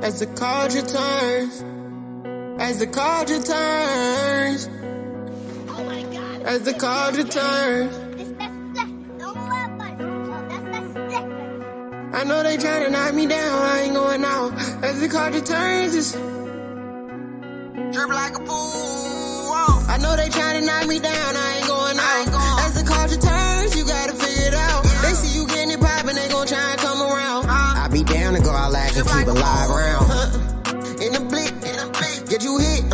As the culture turns, as the culture turns, Oh my God. as the culture turns. I know they tryna knock me down, I ain't going out. As the culture turns, it's drip like a pool. I know they tryna knock me down, I ain't going out. As the culture turns, you gotta figure it out. They see you getting it poppin', they gon' try and come around. I be down to go out laughing, keep it live round. In the blink, get you hit.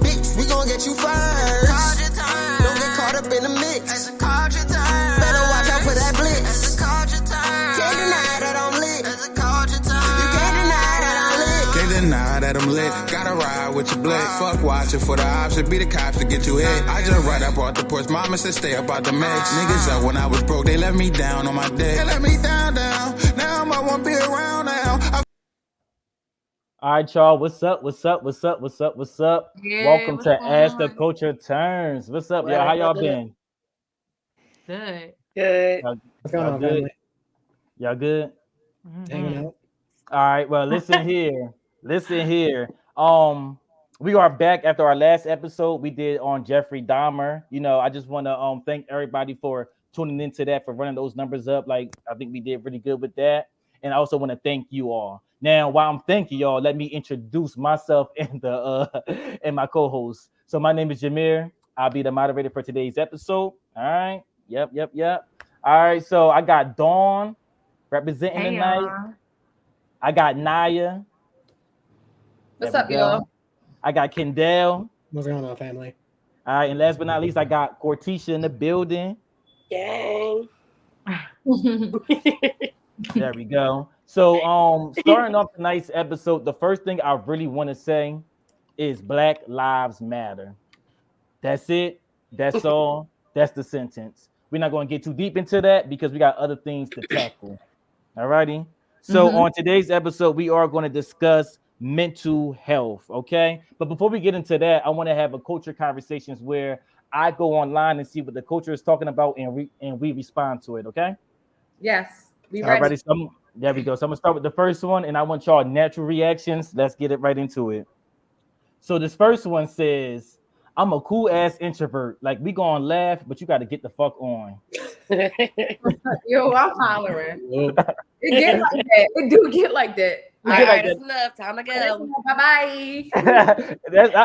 Bitch, we gon' get you first. Don't get caught up in the mix. Better watch out for that blitz. Can't deny that I'm lit. You can't deny that I'm lit. Can't deny that I'm lit. Gotta ride with your blick. Fuck watching for the option. Be the cops to get you hit. I just right up off the porch. Mama said stay up out the mix. Niggas up when I was broke. They left me down on my dick. They left me down. Now I won't be around now. All right, y'all. What's up? Yeah, Welcome what's to going As the on? Culture Turns. What's up, y'all? How y'all been? Good. Good. What's going Y'all on, good? family? Y'all good? Hanging out. All right. Well, listen here. We are back after our last episode we did on Jeffrey Dahmer. You know, I just want to thank everybody for tuning into that, for running those numbers up. Like, I think we did really good with that. And I also want to thank you all. Now, while I'm thanking y'all, let me introduce myself and and my co-host. So my name is Jameer. I'll be the moderator for today's episode. All right. Yep. All right. So I got Dawn representing Hey, tonight. y'all. I got Naya. What's There up, we go. y'all? I got Kendall. What's going on, family? All right, and last but not least, I got Cortisha in the building. Gang. There we go. So, starting off tonight's episode, the first thing I really want to say is Black Lives Matter. That's it. That's all. That's the sentence. We're not going to get too deep into that because we got other things to tackle. All righty. So on today's episode, we are going to discuss mental health. Okay. But before we get into that, I want to have a culture conversations where I go online and see what the culture is talking about and we respond to it. Okay. Yes, we All ready. righty. So there we go. So I'm gonna start with the first one, and I want y'all natural reactions. Let's get it right into it. So this first one says, "I'm a cool ass introvert. Like, we gonna laugh, but you got to get the fuck on." Yo, I'm hollering. Whoa. It get like that. It do get like that. You All get like right, that. that's enough. Time to go. Bye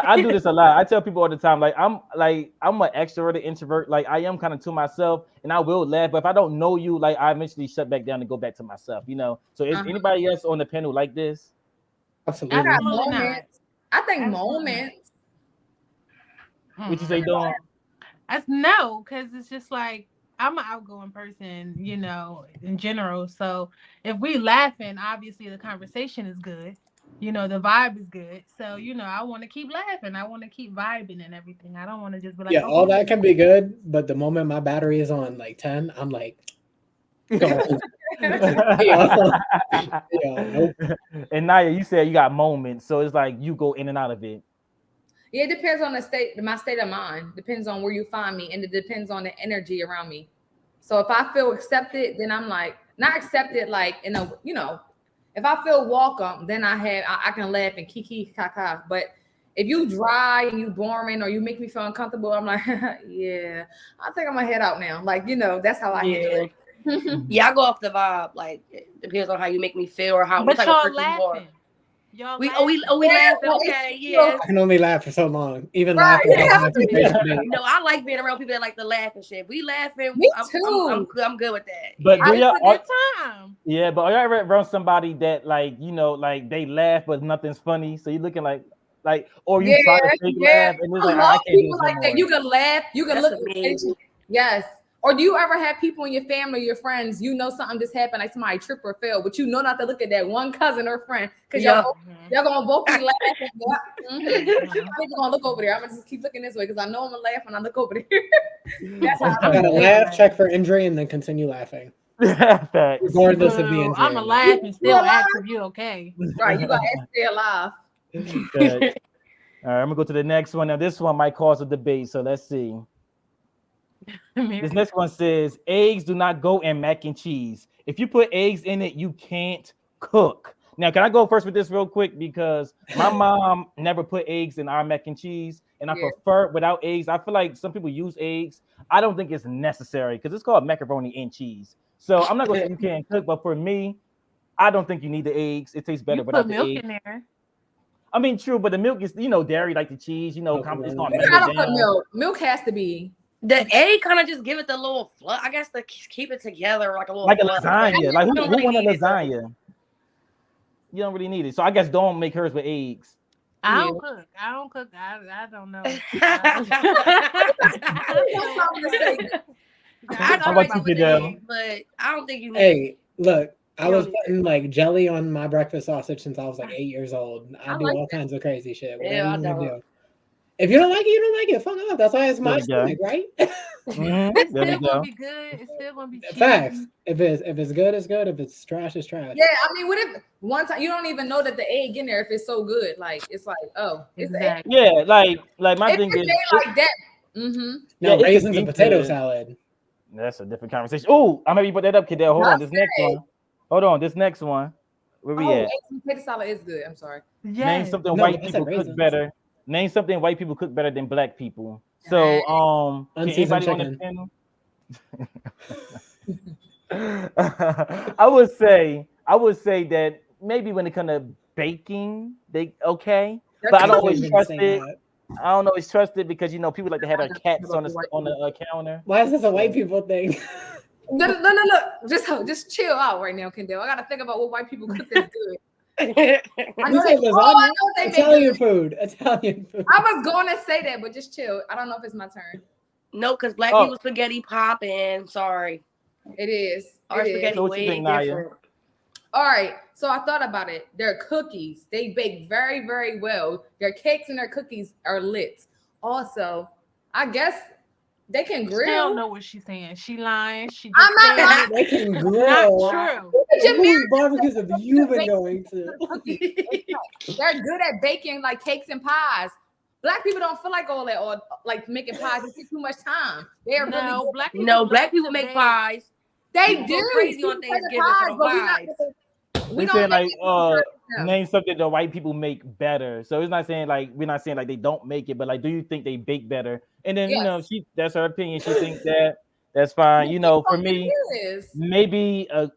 I do this a lot. I tell people all the time, I'm an extroverted introvert. Like, I am kind of to myself, and I will laugh. But if I don't know you, like, I eventually shut back down and go back to myself. You know. So is anybody else on the panel like this? Absolutely. I got Absolutely not. moments. I think Absolutely. moments. What you say, Dawn? That's no, because it's just like I'm an outgoing person, you know, in general. So if we laughing, obviously the conversation is good. You know, the vibe is good. So, you know, I want to keep laughing. I want to keep vibing and everything. I don't want to just be like, Yeah, all that can be good, but the moment my battery is on like 10, I'm like, go home. Nope. And Naya, you said you got moments, so it's like you go in and out of it. Yeah, it depends on my state of mind. Depends on where you find me, and it depends on the energy around me. So if I feel accepted, then I'm like, not accepted like in a, you know, if I feel welcome, then I can laugh and kiki kaka. But if you dry and you boring or you make me feel uncomfortable, I'm like, yeah, I think I'm gonna head out now. Like, you know, that's how I handle it. Yeah, I go off the vibe. Like, it depends on how you make me feel or what but type of y'all person you are. laughing. Y'all We laughing. laughing. Okay, yeah. I can only laugh for so long. Even Right, laughing. yeah. No, I like being around people that like to laugh and shit. We laughing. Me I'm too. I'm good with that. But do It's y'all? a good time. Yeah, but are y'all ever around somebody that, like, you know, like they laugh but nothing's funny? So you're looking like, or you try to fake laugh and it's I like, I love can't do people this no like that. more. You can laugh. You can That's look. amazing. Yes. Or do you ever have people in your family, your friends, you know something just happened, like somebody trip or fell, but you know not to look at that one cousin or friend because y'all gonna both be laughing. I'm just gonna look over there. I'm gonna just keep looking this way because I know I'm gonna laugh when I look over there. That's how I gotta laugh, check for injury, and then continue laughing. Facts. Regardless of the Boo, injury. I'm gonna laugh and still ask if you okay. right. You gotta stay alive. Facts. All right, I'm gonna go to the next one. Now, this one might cause a debate, so let's see. This next one says, eggs do not go in mac and cheese. If you put eggs in it, you can't cook. Now, can I go first with this real quick? Because my mom never put eggs in our mac and cheese, and I prefer without eggs. I feel like some people use eggs. I don't think it's necessary because it's called macaroni and cheese. So I'm not gonna say you can't cook, but for me, I don't think you need the eggs. It tastes better You without put the milk eggs. in there. I mean, true, but the milk is, dairy like the cheese. It's not I melted don't put down. milk. Milk has to be. The egg kind of just give it the little fluff. I guess to keep it together like a little Like a fluff. lasagna. Like who really want a need it, though. lasagna? You don't really need it. So I guess don't make hers with eggs. I don't cook. I don't know. I How try about to you, with the Fidel? egg, but I don't think you need Hey, look, I You was don't putting like jelly on my breakfast sausage since I was like 8 years old. I do like all kinds of crazy shit. Yeah, Whatever I you wanna don't. do. If you don't like it, you don't like it. Fuck off. That's why it's There my we go. stomach, right? It's There we still gonna go. be good. It's still gonna be cheesy. Facts. If it's good, it's good. If it's trash, it's trash. Yeah, I mean, what if one time you don't even know that the egg in there if it's so good? Like it's like, oh, it's the egg. Exactly. Yeah, like my If thing it's is made like that. Mm-hmm. No, it could raisins and be potato good. salad. That's a different conversation. Oh, I'm gonna put that up, Cadell. Hold on, this next one. Hold on, this next one. Where we Oh, at? eggs and potato salad is good. I'm sorry. Name Yes. something No, white I said people cook raisins. better. Name something white people cook better than black people. So, can Unseasoned anybody on chicken. the panel? I would say that maybe when it comes to baking, they okay, but I don't always trust it. I don't always trust it because people like to have their cats on the counter. Why is this a white people thing? No. Just chill out right now, Kendall. I gotta think about what white people cook that's good. I You know said they, lasagna? I know they make Italian good. food. Italian food. I was going to say that, but just chill. I don't know if it's my turn. No, because black people spaghetti popping. Sorry. It is. Our spaghetti So what you way think, Naya? different. All right. So I thought about it. Their cookies, they bake very, very well. Their cakes and their cookies are lit. Also, I guess they can grill. She don't know what she's saying. She lying. She just I'm not saying lying. They can it's grill. not true. Whose barbecues have you been going to? They're good at baking like cakes and pies. Black people don't feel like all that or like making pies. It takes too much time. They're really No, good. black people. No, black love people to make bake. pies. They People do go crazy on People make Thanksgiving pies, for the but pies. we They saying don't like make it. name something the white people make better. So it's not saying like we're not saying like they don't make it, but like do you think they bake better? And then Yes. that's her opinion. She thinks that's fine. For me, maybe a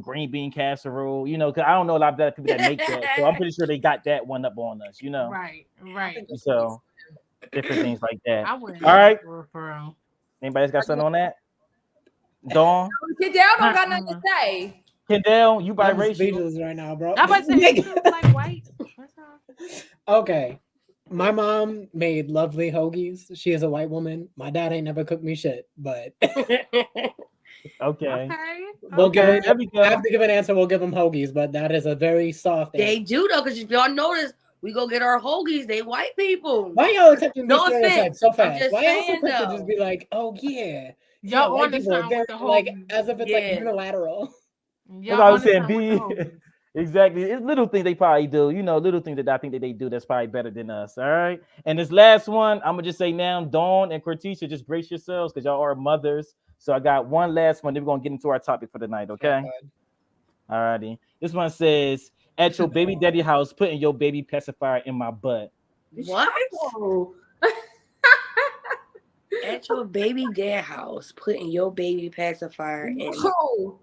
green bean casserole. Because I don't know a lot of black people that make that. So I'm pretty sure they got that one up on us. Right. So different things like that. I wouldn't. All right. For real. Anybody's got something on that? Dawn, Kendall don't got nothing to say. Kendall, you I'm biracial. speechless right now, bro. I'm about to say you look like white. That's all. Okay. My mom made lovely hoagies. She is a white woman. My dad ain't never cooked me shit, but Okay. we'll give him, There we go. I have to give an answer. We'll give him hoagies, but that is a very soft They answer. do though, because if y'all notice, we go get our hoagies. They white people. Why y'all accepting No these stereotypes offense. so I'm fast? just Why y'all so saying, quick to though. just be like, oh yeah. Y'all white on the people are song very with the like hoagies. as if it's like unilateral. That's what I was saying. Exactly. It's little things they probably do. Little things that I think that they do that's probably better than us. All right. And this last one, I'm gonna just say now, Dawn and Cortisha, just brace yourselves because y'all are mothers. So I got one last one. Then we're gonna get into our topic for the night. Okay. All righty. This one says, "At your baby daddy house, putting your baby pacifier in my butt." What? At your baby dad house, putting your baby pacifier in. Oh.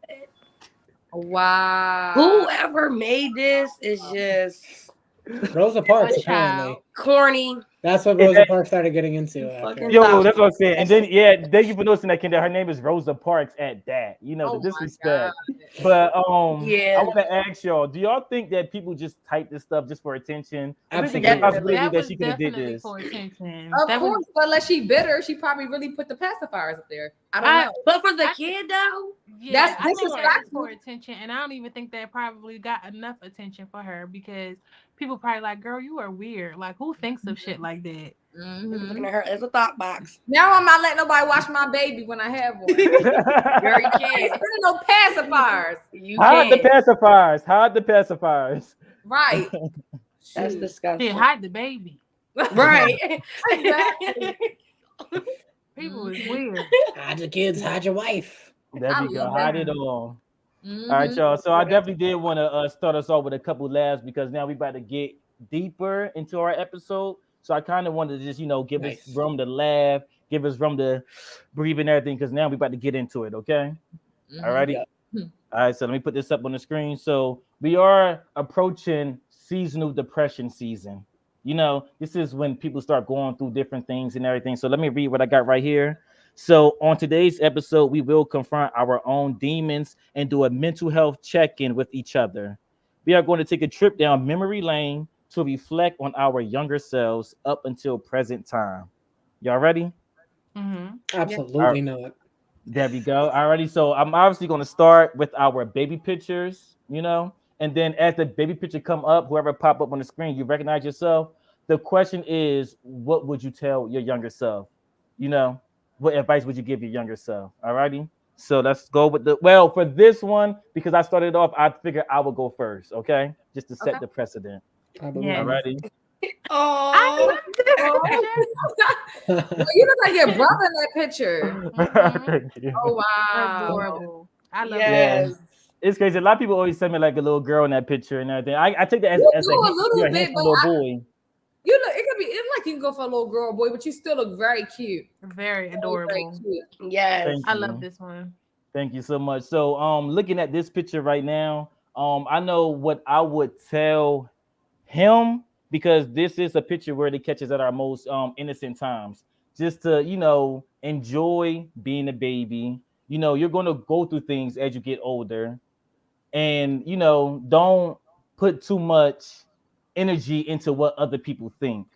Wow. Whoever made this is just Rosa Parks apparently. corny. That's what Rosa Parks started getting into. Yo, that's what I'm saying. And then thank you for noticing that, Kendall. Her name is Rosa Parks at that. The disrespect. But I want to ask y'all, do y'all think that people just type this stuff just for attention? Absolutely. That she could have did this. For attention. Of course, but unless she bitter, she probably really put the pacifiers up there. I don't know. But for the kid though, yeah, that's I think that's disrespectful. for attention, and I don't even think that probably got enough attention for her because people probably like, girl, you are weird. Like, who thinks of shit like that? Looking at her as a thought box. Now I'm not letting nobody watch my baby when I have one. Girl, you can't. No pacifiers. Hide the pacifiers. Hide the pacifiers. Right. That's disgusting. Yeah, hide the baby. Right. People is weird. Hide your kids, hide your wife. There you go. Hide it all. All right, Mm-hmm. y'all. So I definitely did want to start us off with a couple laughs because now we about to get deeper into our episode. So I kind of wanted to just, give us Nice. room to laugh, give us room to breathe and everything because now we about to get into it. Okay. All Mm-hmm. righty. Yeah. All right. So let me put this up on the screen. So we are approaching seasonal depression season. This is when people start going through different things and everything. So let me read what I got right here. So, on today's episode, we will confront our own demons and do a mental health check in with each other. We are going to take a trip down memory lane to reflect on our younger selves up until present time. Y'all ready? Mm-hmm. Yeah. All right, Absolutely not. there we go. Alrighty. So, I'm obviously going to start with our baby pictures, and then as the baby picture come up, whoever pop up on the screen, you recognize yourself. The question is, what would you tell your younger self? You know, what advice would you give your younger self? Alrighty. So let's go with for this one, because I started off, I figured I would go first, okay? Just to Okay. set the precedent. I Yes. believe Alrighty. I Oh, love this Oh. picture. you. You look like your brother in that picture. Mhm. Thank you. Oh wow. Adorable. I love Yeah. yes. It's crazy. A lot of people always send me like a little girl in that picture and everything. I take that as, You as do a you're little a bit, handsome but little boy. you look. It could be. It's like you can go for a little girl or boy, but you still look very cute. Very Very, very adorable. cute. Yes. Thank I love you. this one. Thank you so much. So looking at this picture right now, I know what I would tell him because this is a picture where it catches at our most innocent times. Just to, enjoy being a baby. You're gonna go through things as you get older and don't put too much energy into what other people think,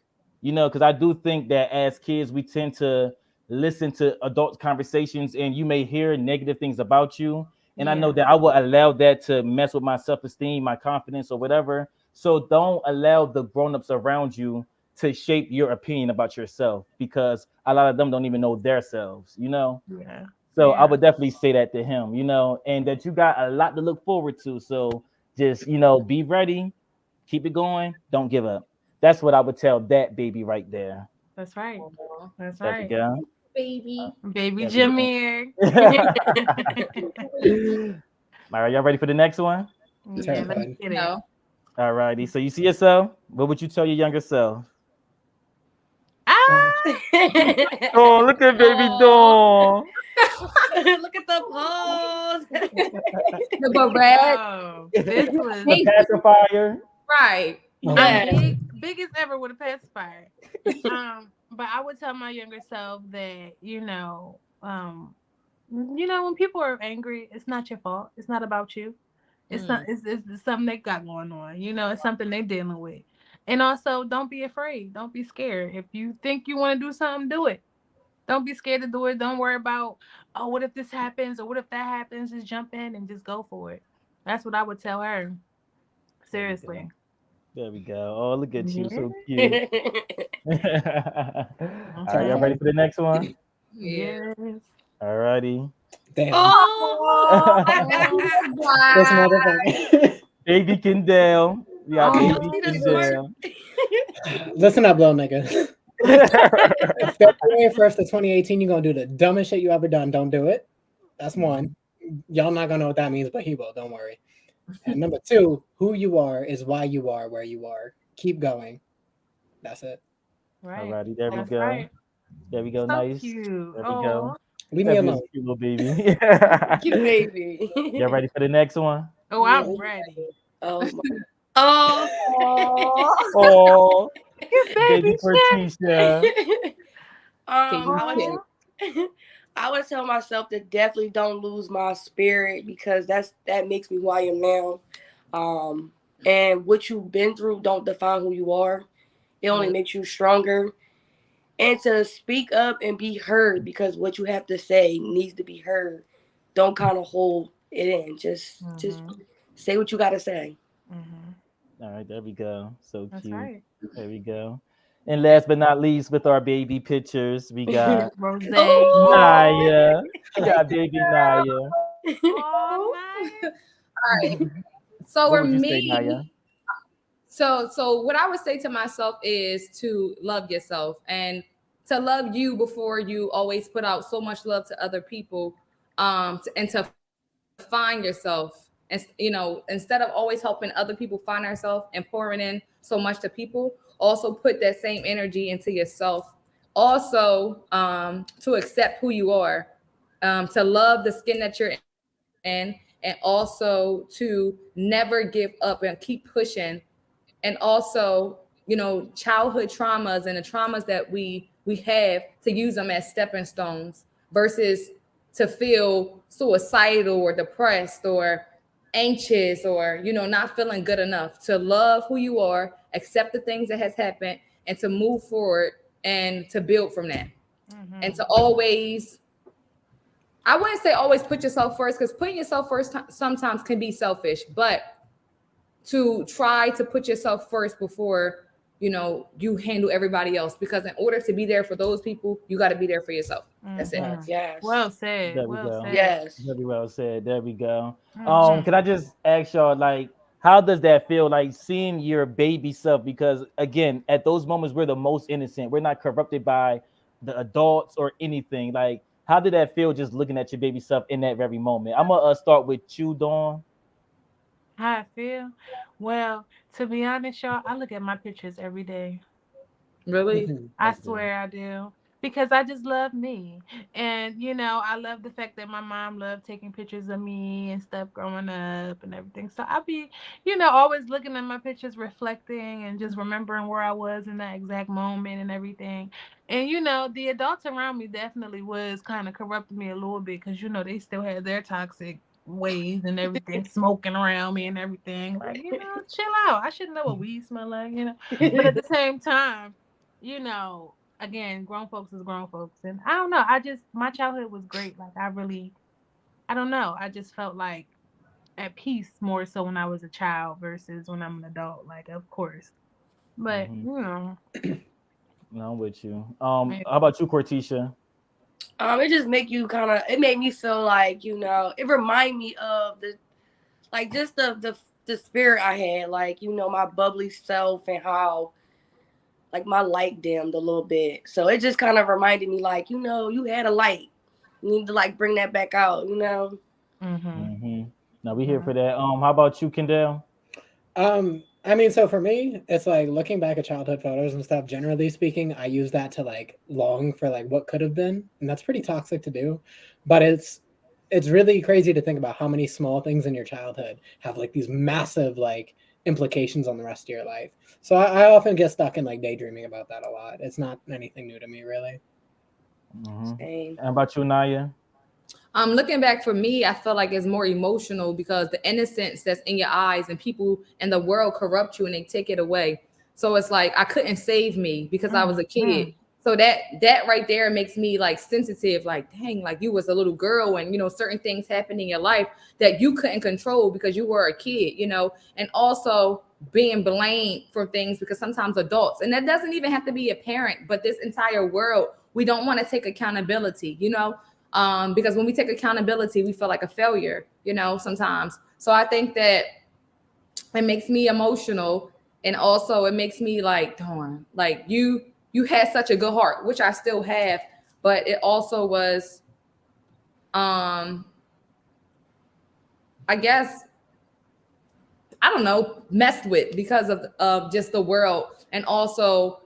because I do think that as kids we tend to listen to adult conversations and you may hear negative things about you, and I know Yeah. that I will allow that to mess with my self-esteem, my confidence, or whatever. So don't allow the grown-ups around you to shape your opinion about yourself, because a lot of them don't even know themselves. Yeah. So I Yeah. would definitely say that to him, and that you got a lot to look forward to. So just, be ready, keep it going, don't give up. That's what I would tell that baby right there. That's right. Aw, That's There we right. go. baby. Baby There we go. Jameer. All right, y'all ready for the next one? Yeah, let's Terrified. get it. No. All righty. So you see yourself. What would you tell your younger self? Oh, Ah! Oh, look at baby Oh, Dawn. look at the pose. The barrette. Oh, this was The Hey, pacifier. right. oh I'm my Yes. god. biggest ever with a pacifier. But I would tell my younger self that, when people are angry, it's not your fault. It's not about you. It's not. Mm. It's something they got going on. It's something they're dealing with. And also, don't be afraid. Don't be scared. If you think you want to do something, do it. Don't be scared to do it. Don't worry about, oh, what if this happens or what if that happens? Just jump in and just go for it. That's what I would tell her. There we go. Seriously. There we go. Oh, look at you, Yeah. so cute. All right, y'all Mhm. ready Terrified. for the next one? Yeah. Yes. All righty. Damn. Oh, Oh, This wow. motherfucker. Baby Kendall. We got do you Oh, baby see the smirk? Kendall. Listen up, little nigga. If February 1st of 2018, you're gonna do the dumbest shit you ever done. Don't do it. That's one. Y'all not gonna know what that means, but he will. Don't worry. And number two, who you are is why you are where you are. Keep going. That's it. All Right. righty, there we That's go. right. There we go. So Nice. cute. There we go. Oh. Leave me That was alone. a cute little baby. Cute baby. Y'all ready for the next one? Oh, Yeah. I'm ready. Oh my. Oh. Oh, It's baby baby shit. Patricia. I would baby. Oh. I would tell myself to definitely don't lose my spirit because that makes me who I am now. And what you've been through don't define who you are. It only makes you stronger. And to speak up and be heard because what you have to say needs to be heard. Don't kind of hold it in. Just Mm-hmm. say what you gotta say. Mm-hmm. All right, there we go. So That's cute. right. There we go. And last but not least, with our baby pictures, we got Rose. Oh. Naya. We got baby Naya. Oh, nice. All right. So What for would you say, Naya? me, so what I would say to myself is to love yourself and to love you before you always put out so much love to other people. And to find yourself, and instead of always helping other people find ourselves and pouring in so much to people, also put that same energy into yourself. Also, to accept who you are, to love the skin that you're in, and also to never give up and keep pushing. And also, childhood traumas and the traumas that we have, to use them as stepping stones versus to feel suicidal or depressed or anxious or not feeling good enough. To love who you are, accept the things that has happened, and to move forward and to build from that. And to always, I wouldn't say always put yourself first, because putting yourself first sometimes can be selfish, but to try to put yourself first before you handle everybody else, because in order to be there for those people, you got to be there for yourself. That's it. Yes. Well said. There we Well go. said. Yes. Very well said. There we go. Mhm. Can I just ask y'all, like, how does that feel, like seeing your baby self? Because again, at those moments, we're the most innocent. We're not corrupted by the adults or anything. Like, how did that feel just looking at your baby self in that very moment? I'm gonna start with you, Dawn. How I feel? Well, to be honest, y'all, I look at my pictures every day. Really? Mhm. I Okay. swear I do. Because I just love me. And, I love the fact that my mom loved taking pictures of me and stuff growing up and everything. So I be, always looking at my pictures, reflecting and just remembering where I was in that exact moment and everything. And, the adults around me definitely was kind of corrupting me a little bit because, they still had their toxic ways and everything, smoking around me and everything. Like, chill out. I should know what weed smell like. But at the same time, again, grown folks is grown folks. And I don't know. My childhood was great. Like, I don't know. I just felt like at peace more so when I was a child versus when I'm an adult. Like, of course. But, Mm-hmm. No, I'm with you. How yeah. about you, Cortisha? It just make you it made me feel like, it remind me of just the spirit I had, like, my bubbly self, and how like my light dimmed a little bit. So it just kind of reminded me, like, you had a light. You need to like bring that back out. Mm-hmm. Mm-hmm. Now we here for that. How about you, Kendall? I mean, so for me, it's like looking back at childhood photos and stuff, generally speaking, I use that to like long for like what could have been. And that's pretty toxic to do. But it's really crazy to think about how many small things in your childhood have like these massive like implications on the rest of your life. So I often get stuck in like daydreaming about that a lot. It's not anything new to me, really. Mm-hmm. Same. How about you, Naya? Looking back for me, I feel like it's more emotional because the innocence that's in your eyes and people in the world corrupt you and they take it away. So it's like I couldn't save me because I was a kid. So that right there makes me like sensitive, like, dang, like you was a little girl and certain things happen in your life that you couldn't control because you were a kid. And also being blamed for things because sometimes adults, and that doesn't even have to be a parent, but this entire world, we don't want to take accountability. Because when we take accountability, we feel like a failure, sometimes. So I think that it makes me emotional, and also it makes me like, darn, like you had such a good heart, which I still have, but it also was, I guess, I don't know, messed with because of just the world. And also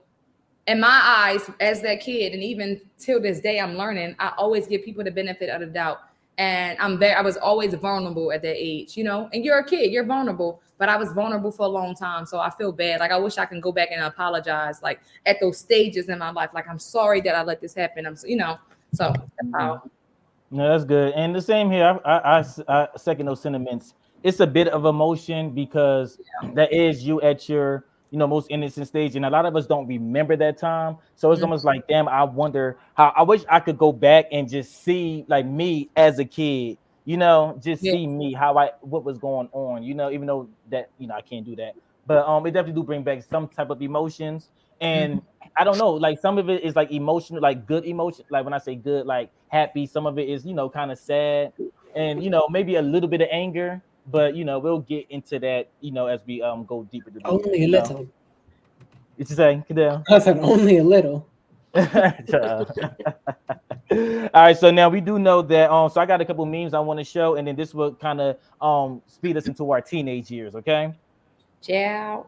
in my eyes as that kid, and even till this day, I'm learning, I always give people the benefit of the doubt. And I was always vulnerable at that age. And you're a kid, you're vulnerable, but I was vulnerable for a long time. So I feel bad. Like I wish I can go back and apologize, like at those stages in my life. Like, I'm sorry that I let this happen. So that's how. No, that's good. And the same here. I second those sentiments. It's a bit of emotion because that is you at your most innocent stage, and a lot of us don't remember that time. So it's almost like, damn, I wonder how. I wish I could go back and just see like me as a kid. Just Yeah. see me how what was going on. Even though that I can't do that, but it definitely do bring back some type of emotions. And I don't know, like some of it is like emotional, like good emotion. Like when I say good, like happy, some of it is, kind of sad and, maybe a little bit of anger, but, we'll get into that, as we go deeper to the, Only a little. What you say, Cadell? I said only a little. All right, so now we do know that. So I got a couple memes I want to show, and then this will kind of speed us into our teenage years. Okay. Ciao.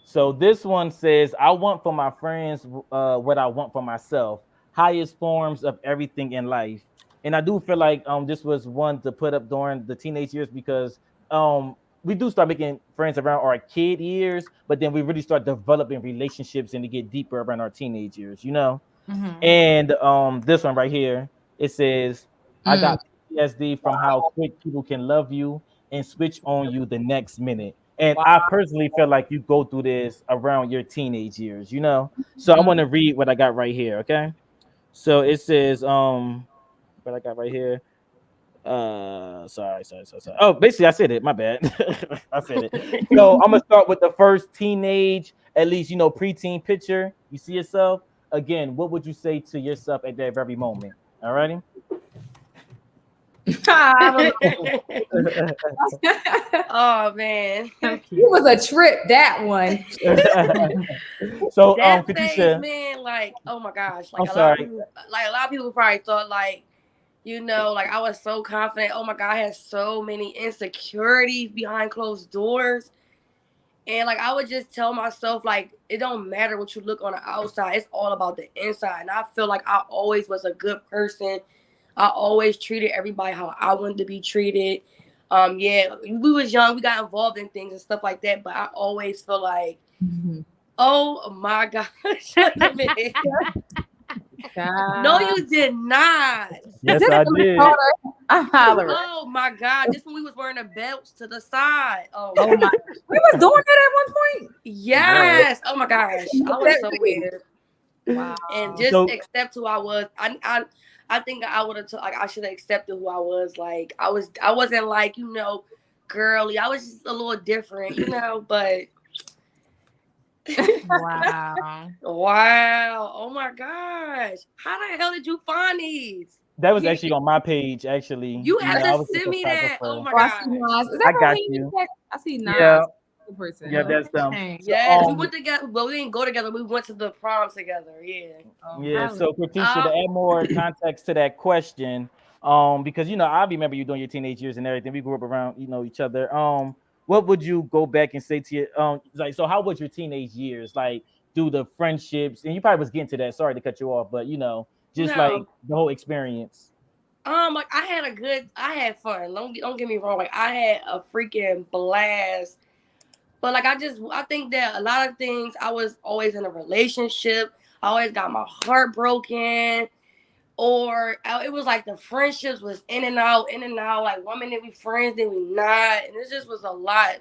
So this one says, "I want for my friends what I want for myself. Highest forms of everything in life." And I do feel like this was one to put up during the teenage years because we do start making friends around our kid years, but then we really start developing relationships and to get deeper around our teenage years. You know. Mhm. And this one right here, it says, "I Mm. got PTSD from how quick people can love you and switch on you the next minute." And I personally feel like you go through this around your teenage years, you know. So I want to read what I got right here, okay? So it says, what I got right here. Sorry. Oh, basically, I said it. My bad. I said it. So I'm gonna start with the first teenage, at least preteen picture. You see yourself again. What would you say to yourself at that very moment? All righty. I Oh man. So It cute. was a trip, that one. So, That phase, Katisha, man, like, oh my gosh. I'm sorry. A lot of people probably thought like, like I was so confident. Oh my God, I had so many insecurities behind closed doors. And like I would just tell myself, like, it don't matter what you look on the outside, it's all about the inside. And I feel like I always was a good person. I always treated everybody how I wanted to be treated. Yeah, we was young, we got involved in things and stuff like that, but I always feel like, oh my gosh. No, you did not. Yes, I did. I'm hollering. Oh my God. Just when we was wearing the belts to the side. Oh Oh my! We was doing that at one point. yes. Oh my gosh. I was so weird. Wow. And just So- accept who I was. I think I would have like I should have accepted who I was. Like I wasn't like, girly. I was just a little different, but Wow. wow. Oh my gosh. How the hell did you find these? That was actually on my page. Actually, You have I to was a send me that. Oh my Oh, I gosh. see Nas. Is I that got Raheem? you. I see Nas. Yeah. Good person. Yeah, that's them. Dang. Yeah, we Um, went together, but we didn't go together. We went to the prom together. Yeah. Yeah, Wow. so Katisha, to add more context to that question, because I remember you doing your teenage years and everything. We grew up around, each other. What would you go back and say to your like? So, how was your teenage years like? Do the friendships, and you probably was getting to that. Sorry to cut you off, but just like No. the whole experience. Like I had fun. Don't get me wrong. Like I had a freaking blast. But like I think that a lot of things I was always in a relationship. I always got my heart broken. Or it was like the friendships was in and out. Like 1 minute we friends, then we not. And it just was a lot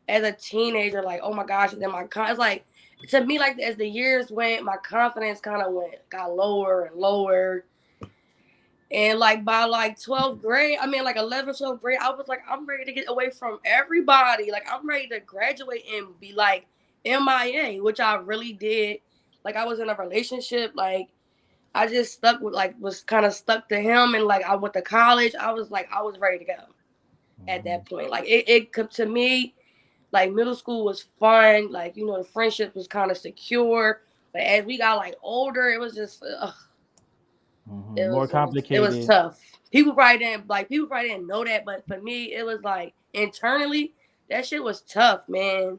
as a teenager. Like, oh my gosh. And then it's like, to me, like as the years went, my confidence kind of got lower and lower. And like by like 12th grade, 11th, 12th grade, I was like, I'm ready to get away from everybody. Like I'm ready to graduate and be like MIA, which I really did. Like I was in a relationship, like I just was kind of stuck to him. And like I went to college, I was ready to go at that point. Like it to me, like middle school was fun. Like, the friendship was kind of secure. But as we got like older, it was just, More complicated. It was tough. People probably didn't know that, but for me, it was like internally, that shit was tough, man.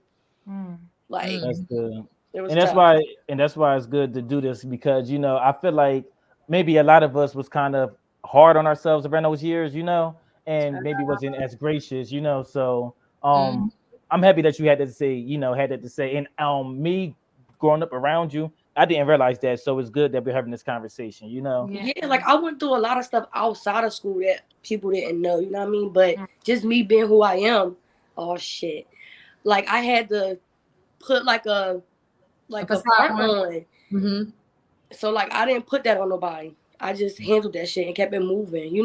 Like That's good. it was And that's tough. why it's good to do this because I feel like maybe a lot of us was kind of hard on ourselves around those years, and maybe wasn't as gracious, So I'm happy that you had that to say. And me growing up around you, I didn't realize that. So it's good that we're having this conversation, Yeah, like I went through a lot of stuff outside of school that people didn't know, you know what I mean? But just me being who I am, oh shit. Like I had to put like a front on. Mm-hmm. So like I didn't put that on nobody. I just handled that shit and kept it moving,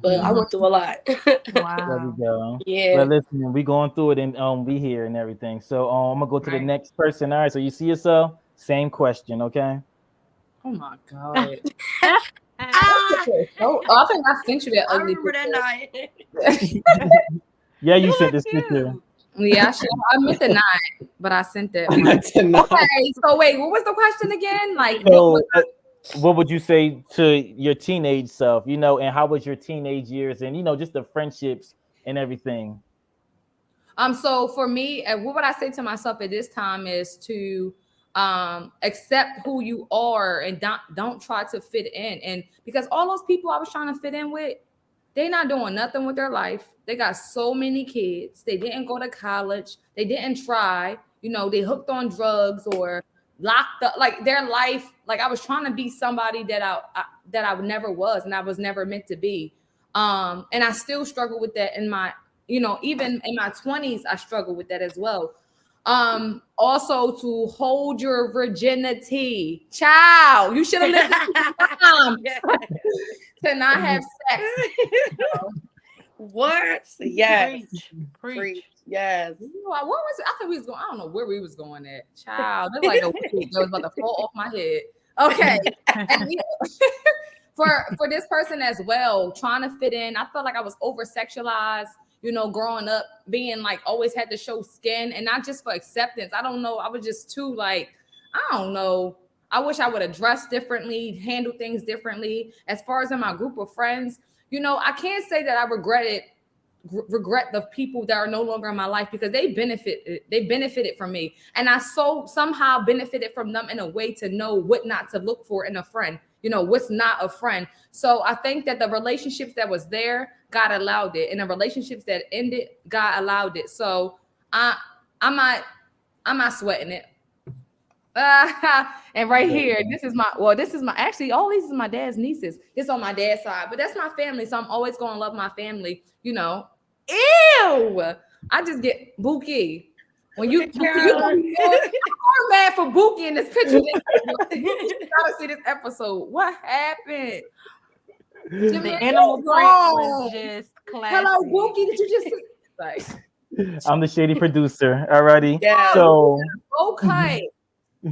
But I went through a lot. There Wow. we go. Yeah. But listen, we going through it and we here and everything. So I'm gonna go to the next person. All right. So you see yourself? Same question, okay? Oh my god. Ah, I think I sent you that I ugly remember that picture. night. Yeah, you sent this picture. Yeah, I meant the 9, but I sent that one. Okay, so wait, what was the question again? Like, So what would you say to your teenage self? You know, and how was your teenage years, and you know, just the friendships and everything. So for me, what would I say to myself at this time is to accept who you are and don't try to fit in. And because all those people I was trying to fit in with, they not doing nothing with their life. They got so many kids. They didn't go to college. They didn't try. You know, they hooked on drugs or locked up. Like their life. Like I was trying to be somebody that I never was, and I was never meant to be. And I still struggle with that in my, even in my 20s, I struggle with that as well. Also to hold your virginity, child. You should have listened to mom to not have sex. What? Yes. Preach. Yes. What was it? I thought we was going. I don't know where we was going at. Child, it's like a wig that was about to fall off my head. Okay. And for this person as well, trying to fit in, I felt like I was over sexualized. Growing up, being like always had to show skin, and not just for acceptance. I don't know. I was just too like, I don't know. I wish I would have dressed differently, handled things differently. As far as in my group of friends, I can't say that I regret the people that are no longer in my life because they benefited from me, and I somehow benefited from them in a way to know what not to look for in a friend, what's not a friend. So I think that the relationships that was there, God allowed it, and the relationships that ended, God allowed it. So I'm not sweating it. And right here, this is my actually all these is my dad's nieces. It's on my dad's side, but that's my family, so I'm always gonna love my family. Ew, I just get Buki when you I'm mad for Buki in this picture. You gotta see this episode. What happened? The animal print was just classic. Hello, Buki. Did you just see? Like, I'm the shady producer. Alrighty. Yeah. So okay. All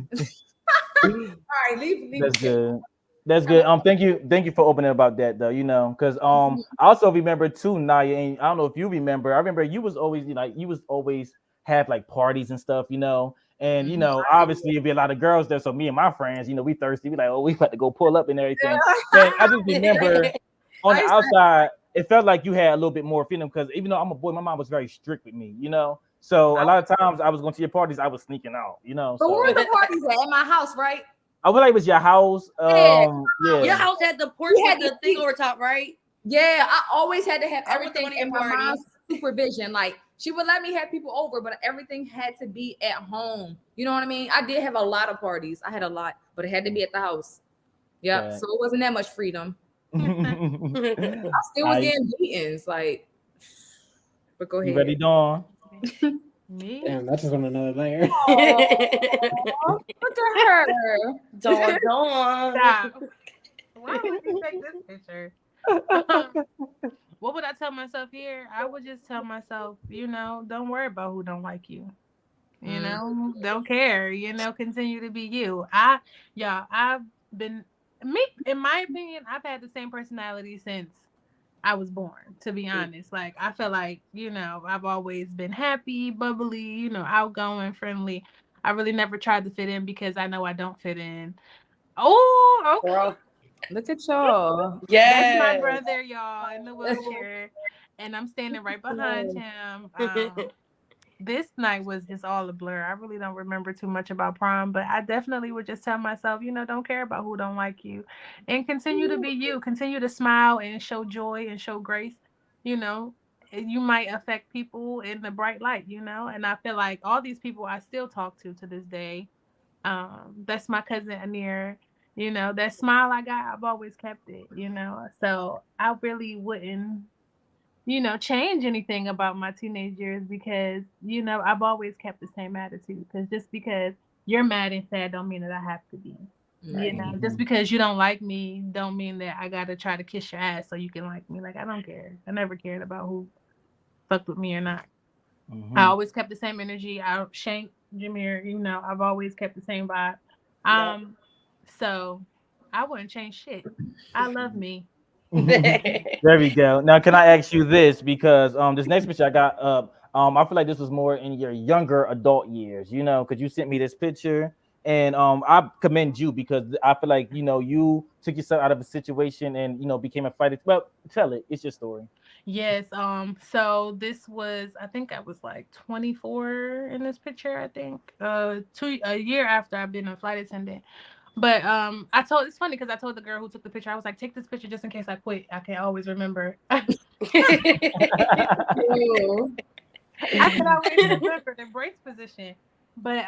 right, leave. that's good. That's good. Thank you for opening about that though. Because I also remember too, Naya, and I don't know if you remember. I remember you was always, you was always have like parties and stuff, and obviously it'd be a lot of girls there. So me and my friends, we thirsty. We like, oh, we about to go pull up and everything. And I just remember on the outside, it felt like you had a little bit more feeling because even though I'm a boy, my mom was very strict with me, So a lot of times I was going to your parties, I was sneaking out, But where the parties at my house, right? I would like it was your house. Yeah. Your house had the porch with the thing over top, right? Yeah, I always had to have everything in my mom's supervision. Like she would let me have people over, but everything had to be at home. You know what I mean? I did have a lot of parties. I had a lot, but it had to be at the house. Yeah. So it wasn't that much freedom. I still was getting beatings, like. But go ahead. You ready, Dawn? Me? Damn, that's just on another layer. Look at her. Dawn. Stop. Why would you take this picture? What would I tell myself here? I would just tell myself, don't worry about who don't like you. Don't care. Continue to be you. I've been me. In my opinion, I've had the same personality since I was born, to be honest. Like, I feel like, I've always been happy, bubbly, outgoing, friendly. I really never tried to fit in because I know I don't fit in. Oh, okay. Girl. Look at y'all. Yeah. That's my brother, y'all, in the wheelchair. And I'm standing right behind him. This night was just all a blur. I really don't remember too much about prom, but I definitely would just tell myself, don't care about who don't like you, and continue to be you. Continue to smile and show joy and show grace. You might affect people in the bright light. And I feel like all these people I still talk to this day. That's my cousin Anir. That smile I got, I've always kept it. So I really wouldn't change anything about my teenage years because, I've always kept the same attitude. Because just because you're mad and sad don't mean that I have to be. Right. Just because you don't like me don't mean that I got to try to kiss your ass so you can like me. Like, I don't care. I never cared about who fucked with me or not. Mm-hmm. I always kept the same energy. Shank, Jameer, I've always kept the same vibe. So I wouldn't change shit. I love me. There we go. Now, can I ask you this? Because this next picture I got up, I feel like this was more in your younger adult years, because you sent me this picture, And I commend you because I feel like you took yourself out of a situation and became a fighter. Well, tell it. It's your story. Yes. So this was, I think I was like 24 in this picture. I think a year after I've been a flight attendant. But it's funny because I told the girl who took the picture, I was like, take this picture just in case I quit. I can always remember. Ew. I could always remember the brace position. But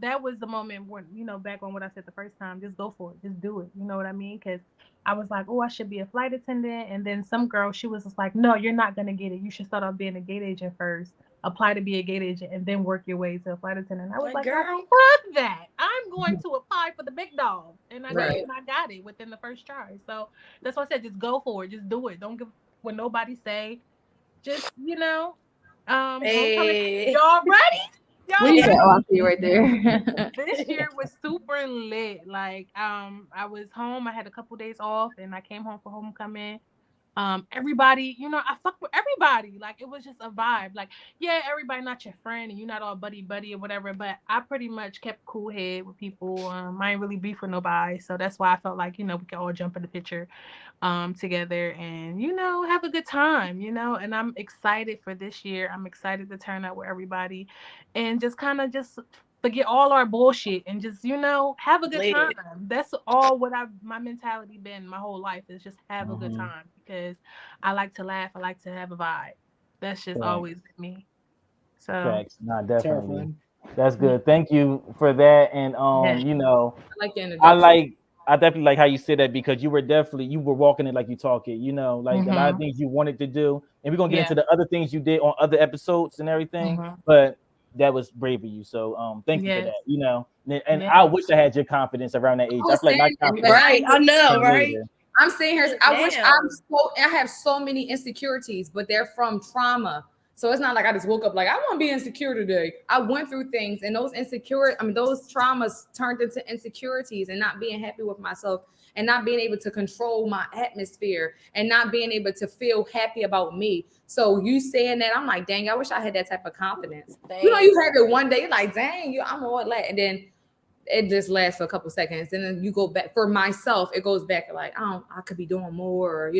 that was the moment when, back on what I said the first time, just go for it. Just do it. You know what I mean? Because I was like, oh, I should be a flight attendant. And then some girl, she was just like, no, you're not gonna get it. You should start off being a gate agent first, apply to be a gate agent, and then work your way to a flight attendant. I was like, girl, fuck that. I'm going to apply for the big dog. And I did, Right. and I got it within the first try. So that's why I said just go for it. Just do it. Don't give what nobody say. Just, Hey. y'all ready? Y'all We ready? oh, I see you right there. This year was super lit. Like, I was home. I had a couple days off, and I came home for homecoming. Everybody, I fuck with everybody. Like, it was just a vibe. Like, yeah, everybody not your friend, and you're not all buddy buddy or whatever. But I pretty much kept cool head with people. I ain't really beef with nobody, so that's why I felt like we could all jump in the picture together and have a good time, and I'm excited for this year. I'm excited to turn up with everybody and just kind of just forget all our bullshit and just have a good Lit. time. That's all what my mentality been my whole life, is just have a good Mhm. time, because I like to laugh, I like to have a vibe. That's just Facts. always been me. So Facts. Nah, definitely. Terrifying. That's good. Thank you for that. And I like the I introduction. I definitely like how you said that because you were walking it like you talk it, like a lot of Mhm. things you wanted to do. And we're gonna get Yeah. into the other things you did on other episodes and everything, Mhm. but that was brave of you. So thank you for Yes. that, and Yeah. I wish I had your confidence around that age. I I was feel like my saying that because confidence Right. I know, came right? later. I'm sitting here. I wish Damn. I have so many insecurities, but they're from trauma. So it's not like I just woke up like I want to be insecure today. I went through things, and those traumas turned into insecurities and not being happy with myself and not being able to control my atmosphere and not being able to feel happy about me. So you saying that, I'm like, dang, I wish I had that type of confidence. You have it one day, like, dang, I'm all that, and then it just lasts for a couple seconds, and then you go back. For myself, it goes back like, oh, I could be doing more, or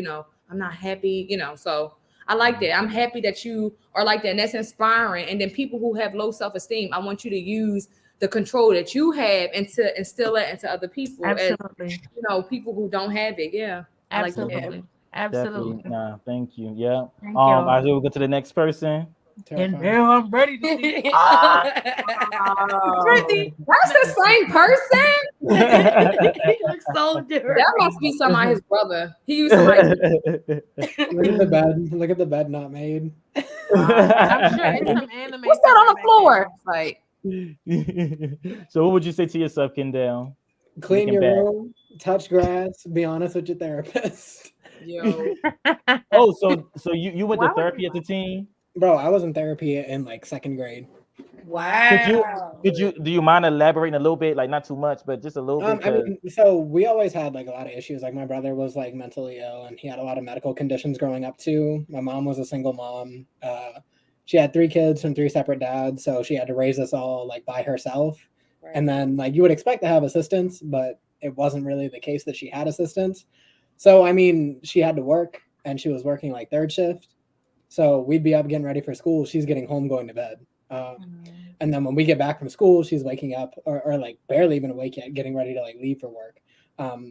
I'm not happy, so I like that. I'm happy that you are like that, and that's inspiring. And then people who have low self-esteem, I want you to use the control that you have and to instill it into other people, as Absolutely. people who don't have it. Yeah, I like that. Absolutely. Definitely. Absolutely. Nah, thank you. Yeah. Thank y'all. I will go to the next person. And Terrifying. now I'm ready to see. Brittany. That's the same person. He looks so different. That must be somebody's brother. He used somebody. Look at the bed. Look at the bed not made. I'm sure it's some anime. What's that on the back floor? Like, So what would you say to yourself, Kendall? Clean Looking your back. room, touch grass, be honest with your therapist. yo, there. Oh, so you went Why to would therapy you as a teen? Bro, I was in therapy in like second grade. Wow. Do you mind elaborating a little bit, like not too much, but just a little bit? I mean, so we always had like a lot of issues. Like my brother was like mentally ill, and he had a lot of medical conditions growing up too. My mom was a single mom. She had 3 kids from 3 separate dads, so she had to raise us all like by herself. Right. And then like you would expect to have assistance, but it wasn't really the case that she had assistance. So I mean, she had to work, and she was working like 3rd shift. So we'd be up getting ready for school. She's getting home, going to bed. And then when we get back from school, she's waking up or like barely even awake yet, getting ready to like leave for work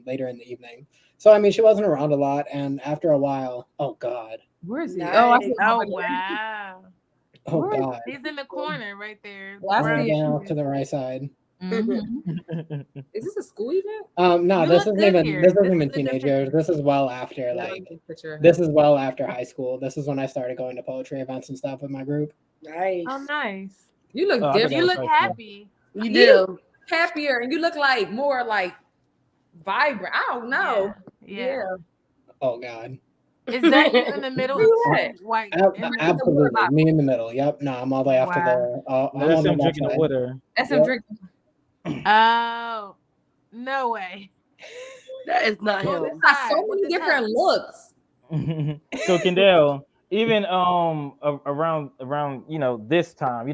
later in the evening. So, I mean, she wasn't around a lot. And after a while, oh God. where is he? Nice. Oh, I see. Oh wow. Oh God. He's in the corner right there. Well, I We're see going it. off to the right side. Mhm. Is this a school event? No, You this look isn't good even here. this This isn't is even a good teenagers. picture. This is well after Yeah, I like like this picture. this is well after high school. This is when I started going to poetry events and stuff with my group. Nice. Oh nice. You look Oh, I think different. You was look like happy. You You do. happier, and you look like more like vibrant. I don't know. Yeah. Oh God. Is that you in the middle of Where you two white? Absolutely. Me in the middle. Yep. No, I'm all the way off to Wow. the I'm That's on the him left drinking the side. water. That's him Yep. drinking. Oh, no way. That is not Well, him. Got so With many the different tuck. looks. So Kendall, even around this time,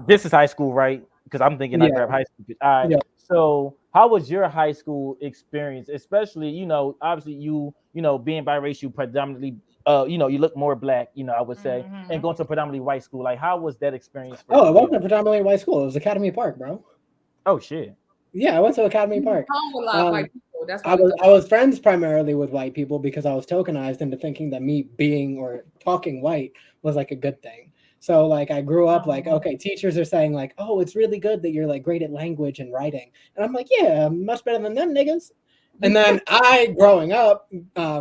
this is high school, right? because I'm thinking I grab high school. All right. Yeah. So how was your high school experience? Especially, obviously being biracial, predominantly, you look more black, I would say, and going to a predominantly white school. Like, how was that experience for Oh, it you? wasn't a predominantly white school. It was Academy Park, bro. Oh shit. Yeah, I went to Academy Park. Home with a lot of white people. That's why I was friends primarily with white people because I was tokenized into thinking that me being or talking white was like a good thing. So like I grew up like, okay, teachers are saying like, oh, it's really good that you're like great at language and writing. And I'm like, yeah, I'm much better than them niggas. And then I growing up,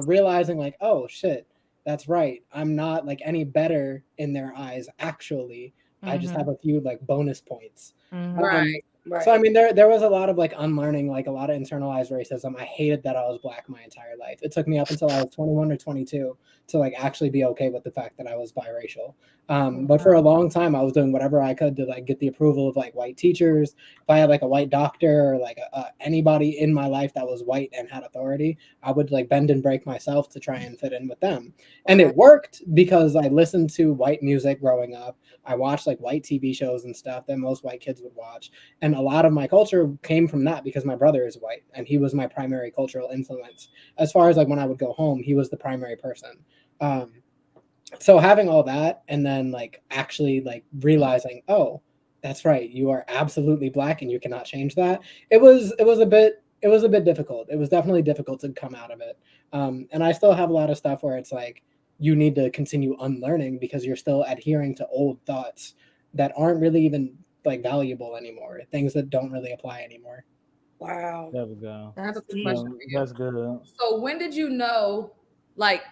realizing like, oh shit, that's right. I'm not like any better in their eyes, actually. I just have a few like bonus points. Right. So I mean, there was a lot of like unlearning, like a lot of internalized racism. I hated that I was black my entire life. It took me up until I was 21 or 22 to like actually be okay with the fact that I was biracial. But for a long time, I was doing whatever I could to like get the approval of like white teachers. If I had like a white doctor or like anybody in my life that was white and had authority, I would like bend and break myself to try and fit in with them. And it worked because I listened to white music growing up. I watched like white TV shows and stuff that most white kids would watch. And a lot of my culture came from that because my brother is white and he was my primary cultural influence. As far as like when I would go home, he was the primary person. So having all that and then like actually like realizing, oh, that's right, you are absolutely black and you cannot change that. It was a bit difficult. It was definitely difficult to come out of it. And I still have a lot of stuff where it's like you need to continue unlearning because you're still adhering to old thoughts that aren't really even like valuable anymore, things that don't really apply anymore. Wow. There we go. I have a quick question for you. That's good. So when did you know, like,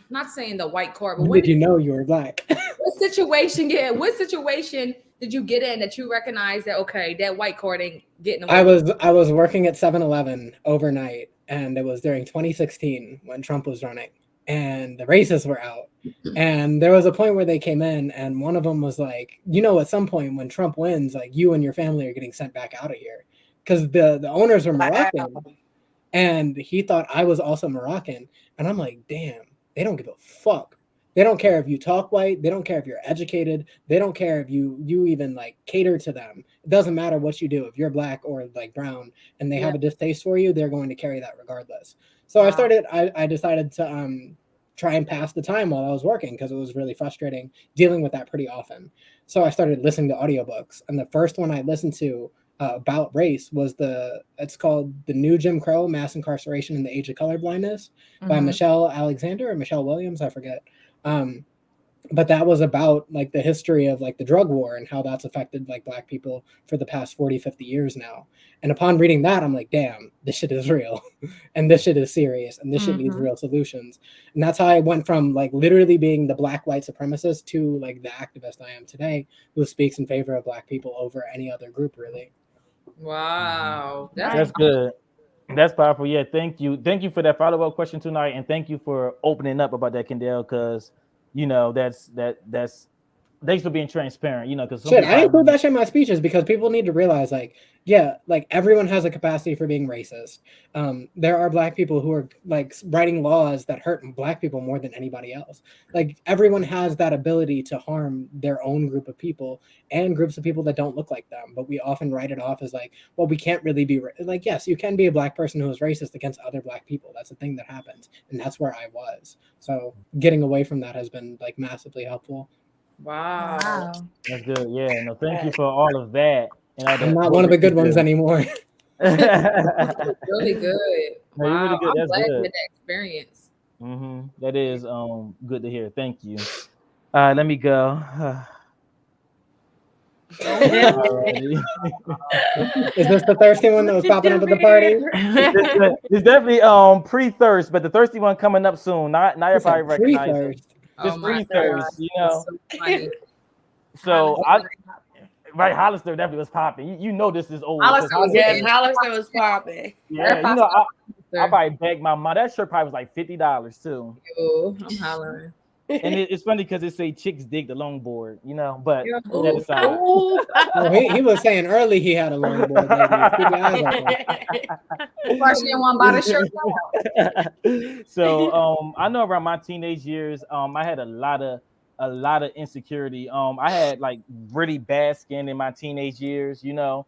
not saying the white court, but when did you know you were black? What situation? Yeah, what situation did you get in that you recognize that okay, that white court ain't getting away? I was working at 7-Eleven overnight, and it was during 2016 when Trump was running, and the racists were out. And there was a point where they came in, and one of them was like, at some point when Trump wins, like you and your family are getting sent back out of here because the owners were Moroccan, and he thought I was also Moroccan, and I'm like, damn. They don't give a fuck. They don't care if you talk white. They don't care if you're educated. They don't care if you even like cater to them. It doesn't matter what you do. If you're black or like brown and they have a distaste for you, they're going to carry that regardless. So I decided to try and pass the time while I was working because it was really frustrating dealing with that pretty often. So I started listening to audiobooks. And the first one I listened to about race was it's called The New Jim Crow, Mass Incarceration in the Age of Colorblindness by Michelle Alexander or Michelle Williams, I forget. But that was about like the history of like the drug war and how that's affected like black people for the past 40, 50 years now. And upon reading that, I'm like, damn, this shit is real and this shit is serious and this shit needs real solutions. And that's how I went from like literally being the black white supremacist to like the activist I am today who speaks in favor of black people over any other group really. Wow. That's good. That's powerful. Yeah, thank you for that follow-up question tonight, and thank you for opening up about that, Kendall, because that's thanks for being transparent. Because I include that shit in my speeches because people need to realize like everyone has a capacity for being racist. There are black people who are like writing laws that hurt black people more than anybody else. Like everyone has that ability to harm their own group of people and groups of people that don't look like them. But we often write it off as like, well, we can't really be like, yes, you can be a black person who is racist against other black people. That's a thing that happens. And that's where I was. So getting away from that has been like massively helpful. Wow. That's good. Yeah. No, thank you for all of that. I'm not one of the good ones anymore. Really good. Wow. Really good. I'm That's glad good. you had that experience. That is good to hear. Thank you. Let me go. Is this the thirsty one that was popping up at the party? It's definitely pre-thirst, but the thirsty one coming up soon. Now you're probably recognizing. Just pre-thirst, So right, Hollister definitely was popping. You know this is old. Hollister was popping. Yeah, I probably begged my mom. That shirt probably was like $50 too. Oh, I'm hollering. And it's funny because it say chicks dig the longboard, but that aside. He was saying early he had a longboard. She didn't want to buy the shirt. So I know around my teenage years, I had a lot of a lot of insecurity. I had like really bad skin in my teenage years, a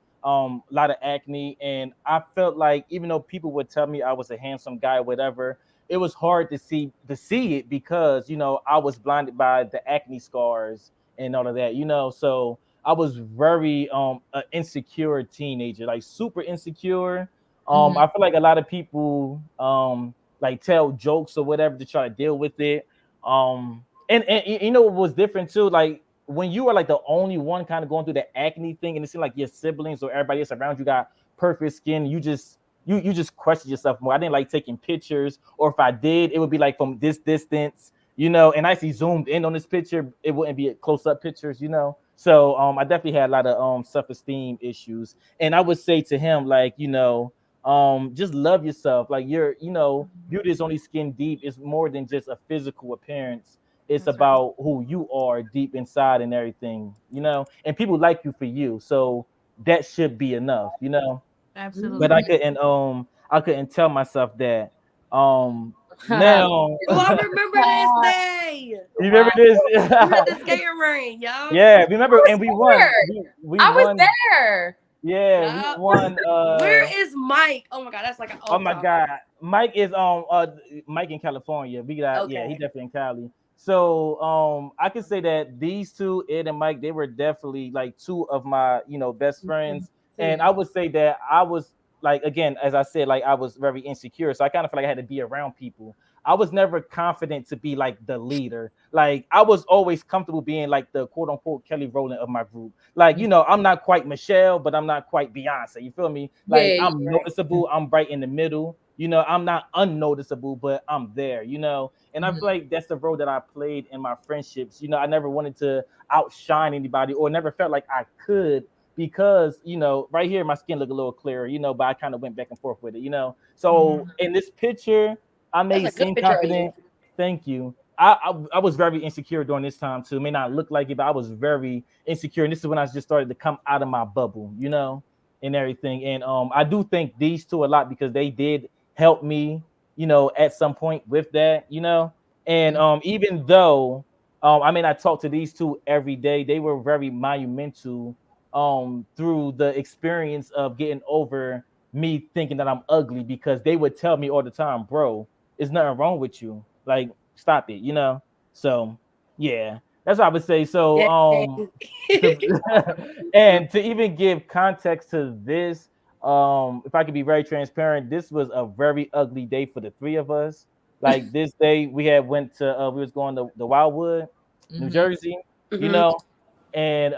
lot of acne, and I felt like even though people would tell me I was a handsome guy, whatever, it was hard to see it because I was blinded by the acne scars and all of that, So I was very an insecure teenager, like super insecure. I feel like a lot of people like tell jokes or whatever to try to deal with it. And what was different too, like when you are like the only one kind of going through the acne thing, and it seemed like your siblings or everybody else around you got perfect skin, you just question yourself more. I didn't like taking pictures, or if I did, it would be like from this distance, and I actually zoomed in on this picture, it wouldn't be close up pictures. So I definitely had a lot of self-esteem issues. And I would say to him, like, just love yourself. Like beauty is only skin deep. It's more than just a physical appearance. It's That's right. about who you are deep inside and everything. And people like you for you. So that should be enough. But I Absolutely. couldn't tell myself that. Now Oh, I remember this day. you remember Wow. this? We were at the skating ring, y'all. Yeah, remember, I was and we won. there. We I was won. there. Yeah, we Yeah. won. Where is Mike? Oh my god, that's like an Oh old my topic. God, Mike in California. Yeah, he Okay. definitely in Cali. So I can say that these two, Ed and Mike, they were definitely like two of my best friends. And I would say that I was, like, again, as I said, like I was very insecure, so I kind of feel like I had to be around people. I was never confident to be like the leader. Like I was always comfortable being like the quote unquote Kelly Rowland of my group. Like, I'm not quite Michelle, but I'm not quite Beyonce. You feel me? Like Yeah, I'm you're right. noticeable. I'm right in the middle. I'm not unnoticeable, but I'm there. And I feel like that's the role that I played in my friendships. I never wanted to outshine anybody, or never felt like I could, because right here my skin look a little clearer, but I kind of went back and forth with it. So in this picture, I That's may a good seem picture of you. confident. Thank you. I was very insecure during this time too. It may not look like it, but I was very insecure. And this is when I just started to come out of my bubble, and everything. And I do thank these two a lot because they did help me, at some point with that. And even though I mean I talk to these two every day, they were very monumental through the experience of getting over me thinking that I'm ugly, because they would tell me all the time, bro, there's nothing wrong with you. Like, stop it. So yeah, that's what I would say. So Dang. and to even give context to this, if I could be very transparent, this was a very ugly day for the three of us. Like this day we had went to we was going to the Wildwood, New Jersey, you Mhm. know, and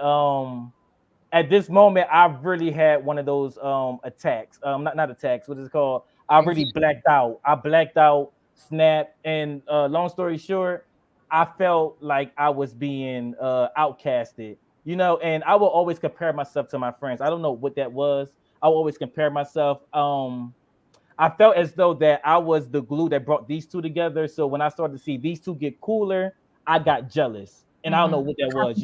at this moment I really had one of those attacks. Not attacks, what is it called? I really blacked out. I blacked out, snapped, and long story short, I felt like I was being outcasted. And I will always compare myself to my friends. I don't know what that was. I will always compare myself. I felt as though that I was the glue that brought these two together. So when I started to see these two get cooler, I got jealous. And I don't know what that was.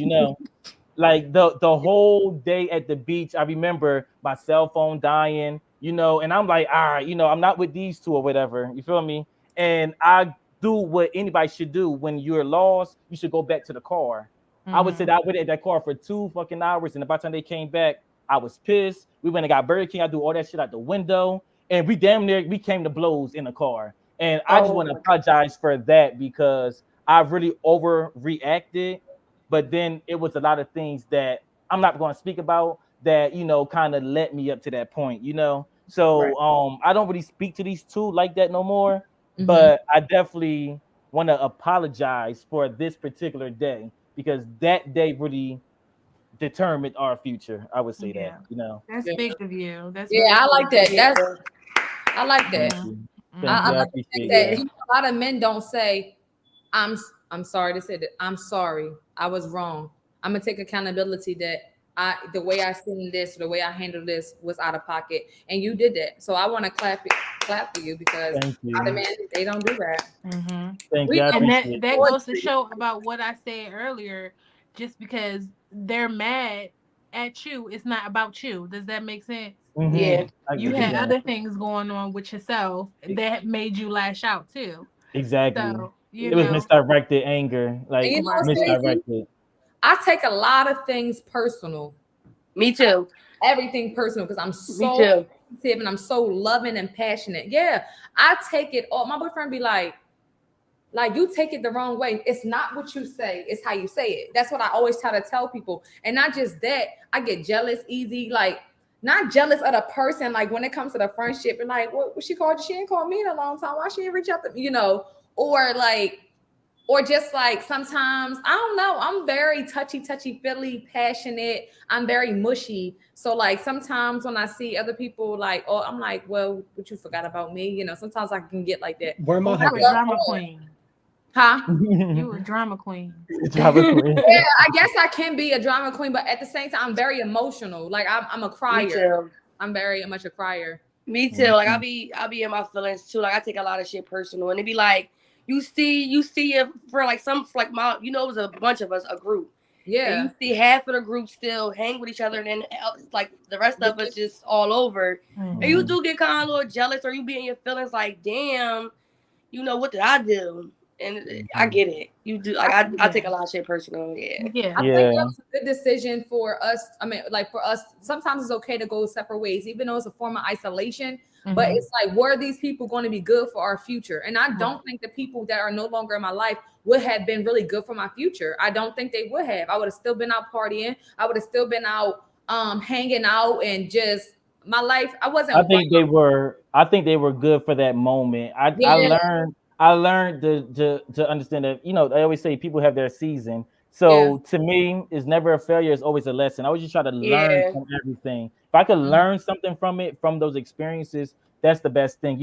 Like the whole day at the beach, I remember my cell phone dying, and I'm like, all right, I'm not with these two or whatever. You feel me? And I do what anybody should do when you're lost. You should go back to the car. I would say that I waited at that car for 2 fucking hours, and by the time they came back, I was pissed. We went and got Burger King. I do all that shit out the window, and we damn near we came to blows in the car. And I just Oh want to my god. apologize for that because I really overreacted, but then it was a lot of things that I'm not going to speak about that kind of led me up to that point. Right. So I don't really speak to these two like that no more, but I definitely want to apologize for this particular day because that day really determined our future. I would say that. Yeah. That's Yeah. big of you. That's Yeah, really I big. like that. Yeah. That's I like that. Thank Mhm. you. Thank I you. I Mhm. like the fact appreciate that that. a lot of men don't say, I'm sorry to say that. I'm sorry. I was wrong. I'm gonna take accountability that the way I seen this, the way I handled this was out of pocket. And you did that. So I want to clap for you because Thank a lot of you. men they don't do that. Mhm. Thank you. We I don't And appreciate that that. goes to show about what I said earlier. Just because they're mad at you, it's not about you. Does that make sense? Yeah. I You get you had now. other things going on with yourself that made you lash out too. Exactly. So You It was know, misdirected anger, like And you know right. what's crazy? misdirected. I take a lot of things personal, Me too. everything personal, because I'm Me so too. sensitive and I'm so loving and passionate. Yeah, I take it all. My boyfriend be like you take it the wrong way. It's not what you say, it's how you say it. That's what I always try to tell people. And not just that, I get jealous easy, like not jealous of the person, like when it comes to the friendship, and like what she called you, she ain't called me in a long time, why she didn't reach out to me, or like, or just like sometimes I don't know, I'm very touchy feely passionate, I'm very mushy. So like sometimes when I see other people like, oh, I'm like, well, but you forgot about me, sometimes I can get like that. Where my Oh, heart you a at? drama queen. Huh? You a drama queen. Drama queen. Yeah, I guess I can be a drama queen, but at the same time, I'm very emotional. Like I'm a Me crier. too. I'm very much a crier. Me too. Like I'll be in my feelings too. Like I take a lot of shit personal, and it be like you see it for like like my it was a bunch of us, a group, and Yeah. you see half of the group still hang with each other, and then like the rest of us just all over, and you do get kind of a little jealous, or you be in your feelings like, damn, what did I do? And I get it. You do like I take a lot of shit personal. Yeah. Yeah. I think that was a good decision for us. I mean, like for us, sometimes it's okay to go separate ways, even though it's a form of isolation. But it's like, what are these people going to be good for our future? And I don't think the people that are no longer in my life would have been really good for my future. I don't think they would have. I would have still been out partying. I would have still been out hanging out and just my life. I wasn't. I think they were. I think they were good for that moment. I Yeah. learned. I learned to understand that. They always say people have their season. Yeah. So to me, it's never a failure. It's always a lesson. I always just try to learn Yeah. from everything. If I could learn something from it, from those experiences, that's the best thing.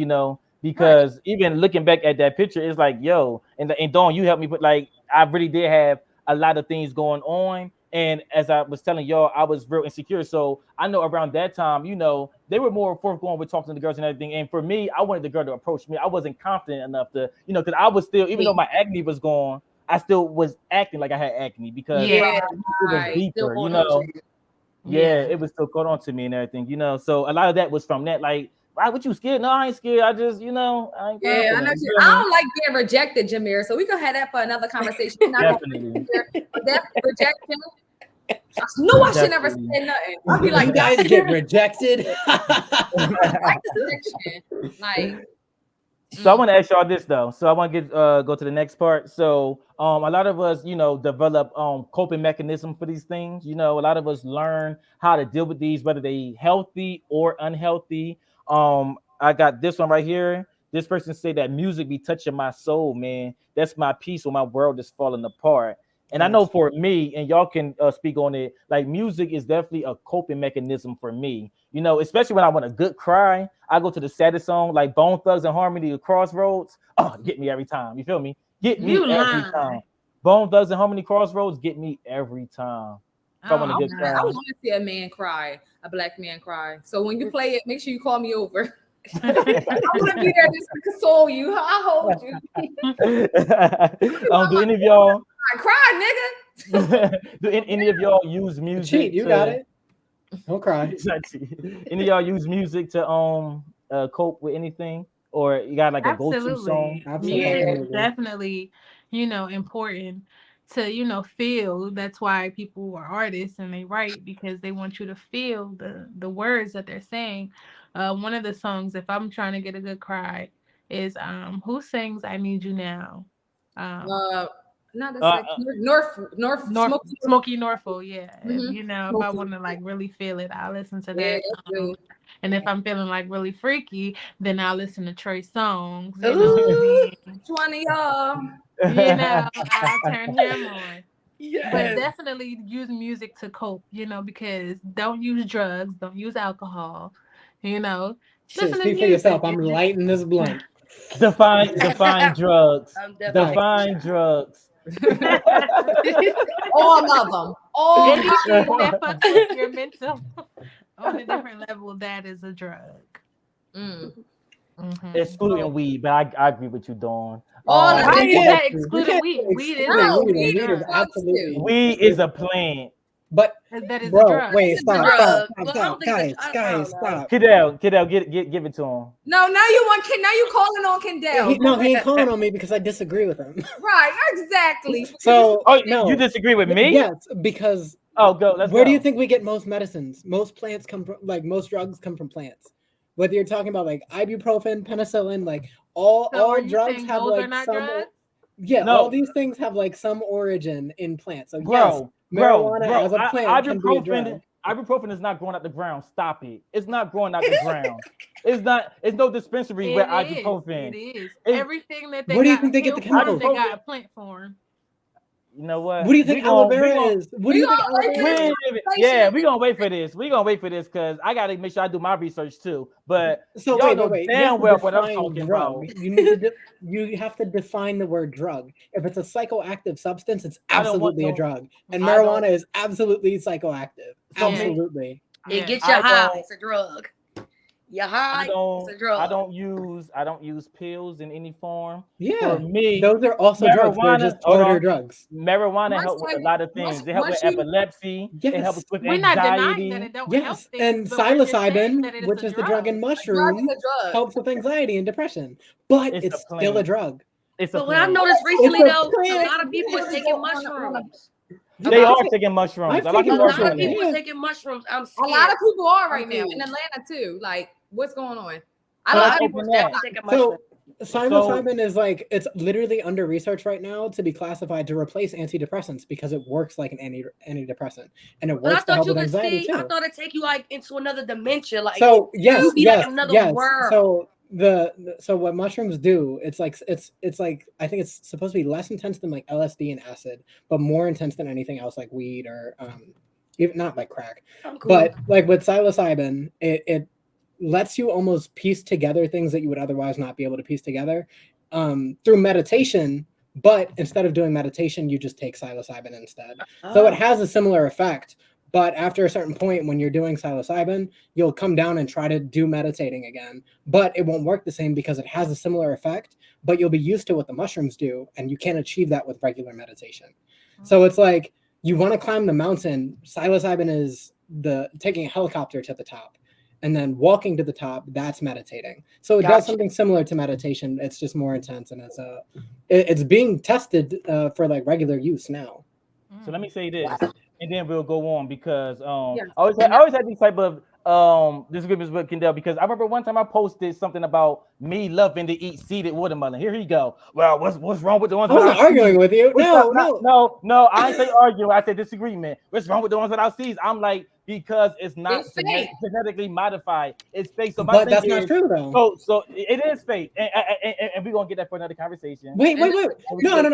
Because even looking back at that picture, it's like, yo, and Dawn, you helped me. But like, I really did have a lot of things going on. And as I was telling y'all, I was real insecure. So I know around that time, they were more forthgoing with talking to the girls and everything. And for me, I wanted the girl to approach me. I wasn't confident enough to, because I was still, even though my acne was gone, I still was acting like I had acne because Yeah. it was Right. Still deeper, hold on to it. Yeah, it was still caught on to me and everything. So a lot of that was from that. Like, why would you scared? No, I ain't scared. I just, I ain't Yeah, I know. confident. I don't like being rejected, Jameer. So we can have that for another conversation. We're not gonna Definitely. but that rejection. I knew I should never say Definitely. nothing. I'll be like, You guys get rejected. rejection. Like, So I want to ask y'all this though. So I want to go to the next part. So a lot of us, develop coping mechanism for these things. A lot of us learn how to deal with these, whether they healthy or unhealthy. I got this one right here. This person say that music be touching my soul, man. That's my peace when my world is falling apart. And I know for me, and y'all can speak on it, like music is definitely a coping mechanism for me. Especially when I want a good cry, I go to the saddest song like Bone Thugs and Harmony, the Crossroads. Oh, get me every time. You feel me? Get me You every lying. time. Bone Thugs and Harmony, Crossroads, get me every time. If I want a Oh, good no. I cry. want to see a man cry, a black man cry. So when you play it, make sure you call me over. I want to be there just to console you. I hold you. Do any of y'all I cry, nigga. do any of y'all use music? Cheat, you got it. Don't cry. Any of y'all use music to cope with anything, or you got like a go-to song? Absolutely. Music is Absolutely. definitely, important to, feel. That's why people are artists and they write because they want you to feel the words that they're saying. One of the songs, if I'm trying to get a good cry, is who sings I Need You Now? Not that's like North Smokey Norfolk, yeah. And if I Smokey. want to like really feel it, I'll listen to Yeah, that. And if I'm feeling like really freaky, then I'll listen to Trey Songz. Ooh. Which one of y'all? I'll turn him on. Yes. But definitely use music to cope, because don't use drugs, don't use alcohol, Shit, listen to speak for music. yourself. I'm lighting this blunt. Define drugs. I'm definitely Define drugs. All of them. All of Anything that fucks with your mental on a different level, that is a drug. Excluding weed, but I agree with you, Dawn. All of Why it. is that excluding weed? Weed is Weed a is drug. absolutely. Weed is a plant. But That is a bro, drug. wait, It's a stop, drug. stop, Well, I stop, don't think guys, I guys, don't know. stop. Kendall, give it to him. No, now you want now you calling on Kendall. He ain't calling on me because I disagree with him. Right, exactly. So Oh, no, you disagree with me? yes, because Oh, go. Let's where go. do you think we get most medicines? Most plants come from, like most drugs come from plants. Whether you're talking about like ibuprofen, penicillin, like all are you drugs saying have those like are not some. drugs? Yeah, No. all these things have like some origin in plants. So yes, Bro, marijuana as a plant can be a drug. ibuprofen is not growing out the ground. Stop it. It's not growing out the ground. It's not. It's no dispensary where ibuprofen. It is. It's- Everything that they Where do you got think they get the pill form, chemicals? they got a plant form. You know what? What do you think aloe vera is? What do you think aloe vera is? Yeah, we're gonna wait for this. We're gonna wait for this because I gotta make sure I do my research too. But So y'all wait, know wait. damn well what I'm talking drug. about. You need to you have to define the word drug. If it's a psychoactive substance, it's I don't want absolutely a no- drug. And I don't- marijuana is absolutely psychoactive. So Absolutely. It gets I you high. don't- It's a drug. You're high. It's a drug. I don't use pills in any form. Yeah. For me, Those are also drugs. They're just harder drugs. Marijuana helps with a lot of things. They help with epilepsy. It helps with We're not denying anxiety. that it don't help Yes, things, and but we're just saying psilocybin, that it is which a is the drug in drug. mushrooms, helps with anxiety and depression. But It's a it's still a plant. drug. It's a But what I've plant. noticed recently, It's a though, a plant. lot of people are taking mushrooms. They are taking mushrooms. I've A lot of taken people are A lot of doing people that. are taking mushrooms. I'm A scared. lot of people are right I'm now cool. in Atlanta too. Like, what's going on? A lot of people taking are that. definitely taking So mushrooms. psilocybin is like it's literally under research right now to be classified to replace antidepressants because it works like an antidepressant and it But I works to thought help you with could anxiety see. I too. thought it take you like into another dimension. Like So yes, you be yes, like another yes. world. So so what mushrooms do, it's like I think it's supposed to be less intense than like LSD and acid, but more intense than anything else like weed or even not like crack. I'm cool. But like with psilocybin, it lets you almost piece together things that you would otherwise not be able to piece together through meditation. But instead of doing meditation, you just take psilocybin instead. So it has a similar effect. But after a certain point, when you're doing psilocybin, you'll come down and try to do meditating again. But it won't work the same because it has a similar effect, but you'll be used to what the mushrooms do, and you can't achieve that with regular meditation. So it's like you want to climb the mountain. Psilocybin is taking a helicopter to the top. And then walking to the top, that's meditating. So it does something similar to meditation. It's just more intense, and it's being tested for like regular use now. So let me say this, and then we'll go on because Yeah. I always had these type of disagreements with Kendall because I remember one time I posted something about me loving to eat seeded watermelon. Here he go. Well, what's wrong with the ones? I wasn't arguing with you. No. I ain't say arguing. I said disagreement. What's wrong with the ones that I see? I'm like, because it's not genetically modified. It's fake. So but that's not true though. So it is fake, and we're gonna get that for another conversation. Wait. No.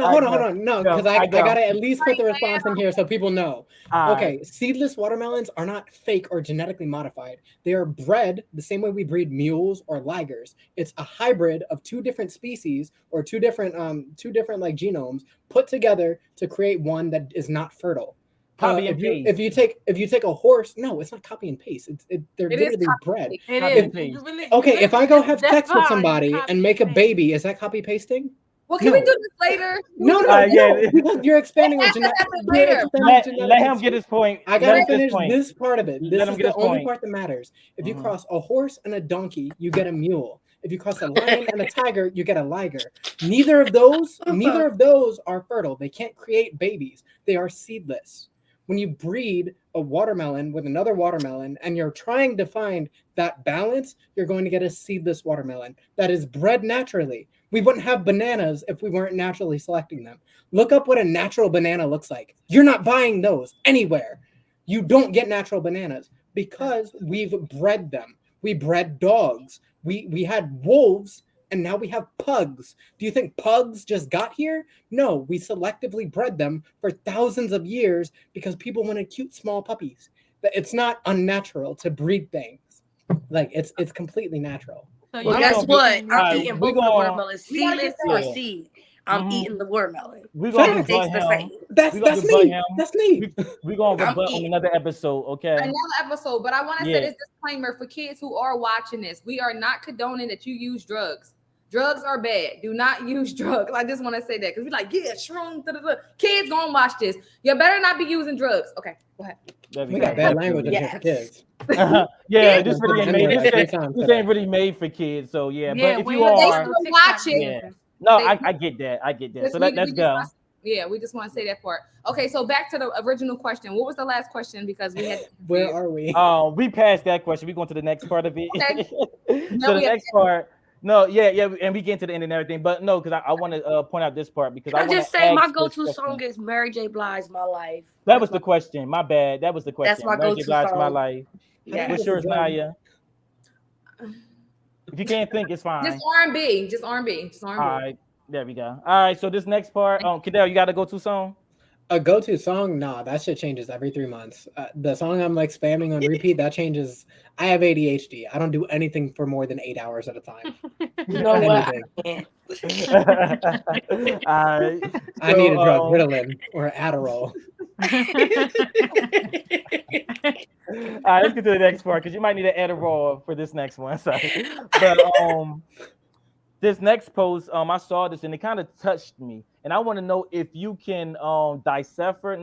Hold on. No, because I gotta at least put the response in here so people know. Okay, seedless watermelons are not fake or genetically modified. They are bred the same way we breed mules or ligers. It's a hybrid of two different species or two different like genomes put together to create one that is not fertile. Copy and paste. If you take a horse, no, it's not copy and paste. They're literally bred. Okay, if I go have sex with somebody and make a baby, is that copy pasting? Well, can we do this later? No, because you're expanding on genetics. Let him get his point. I gotta finish this part of it. This is the only point. part that matters. If you cross a horse and a donkey, you get a mule. If you cross a lion and a tiger, you get a liger. Neither of those are fertile. They can't create babies. They are seedless. When you breed a watermelon with another watermelon and you're trying to find that balance, you're going to get a seedless watermelon that is bred naturally. We wouldn't have bananas if we weren't naturally selecting them. Look up what a natural banana looks like. You're not buying those anywhere. You don't get natural bananas because we've bred them. We bred dogs. We had wolves, and now we have pugs. Do you think pugs just got here? No, we selectively bred them for thousands of years because people wanted cute small puppies. It's not unnatural to breed things. Like it's completely natural. So well, guess what? I'm eating both the watermelons, seedless or seed. I'm eating the watermelon. We're gonna rebut him. That's me. That's me. We're gonna rebut on another episode, okay? Another episode, but I want to say this disclaimer for kids who are watching this: we are not condoning that you use drugs. Drugs are bad. Do not use drugs. I just want to say that because we're like, yeah, shrooms. Kids gonna watch this. You better not be using drugs. Okay, go ahead. We got bad language in here for kids. Yeah, Kids this really ain't made. This ain't really made for kids. So yeah, but if you are, watch it. No, I get that. I get that. So let's go. We just want to say that part. Okay, so back to the original question. What was the last question? Because we had. Where are we? We passed that question. We going to the next part of it. Okay. So the next part. No, yeah, and we get to the end and everything, but no, because I want to point out this part because I just say my go-to song is Mary J. Blige, "My Life." That was the question. My bad. That was the question. That's my Mary go-to J. Blige, song. "My Life." Yeah. What's yours, Naya? If you can't think, it's fine. Just R&B. Just R&B. Just R&B. All right, there we go. All right, so this next part, Cadell, you got a go-to song? A go-to song? Nah, that shit changes every 3 months. The song I'm like spamming on repeat, that changes. I have ADHD. I don't do anything for more than 8 hours at a time. You know what? I need a drug, Ritalin or Adderall. All right, let's get to the next part because you might need an Adderall for this next one. Sorry, but this next post, I saw this and it kind of touched me, and I want to know if you can not decipher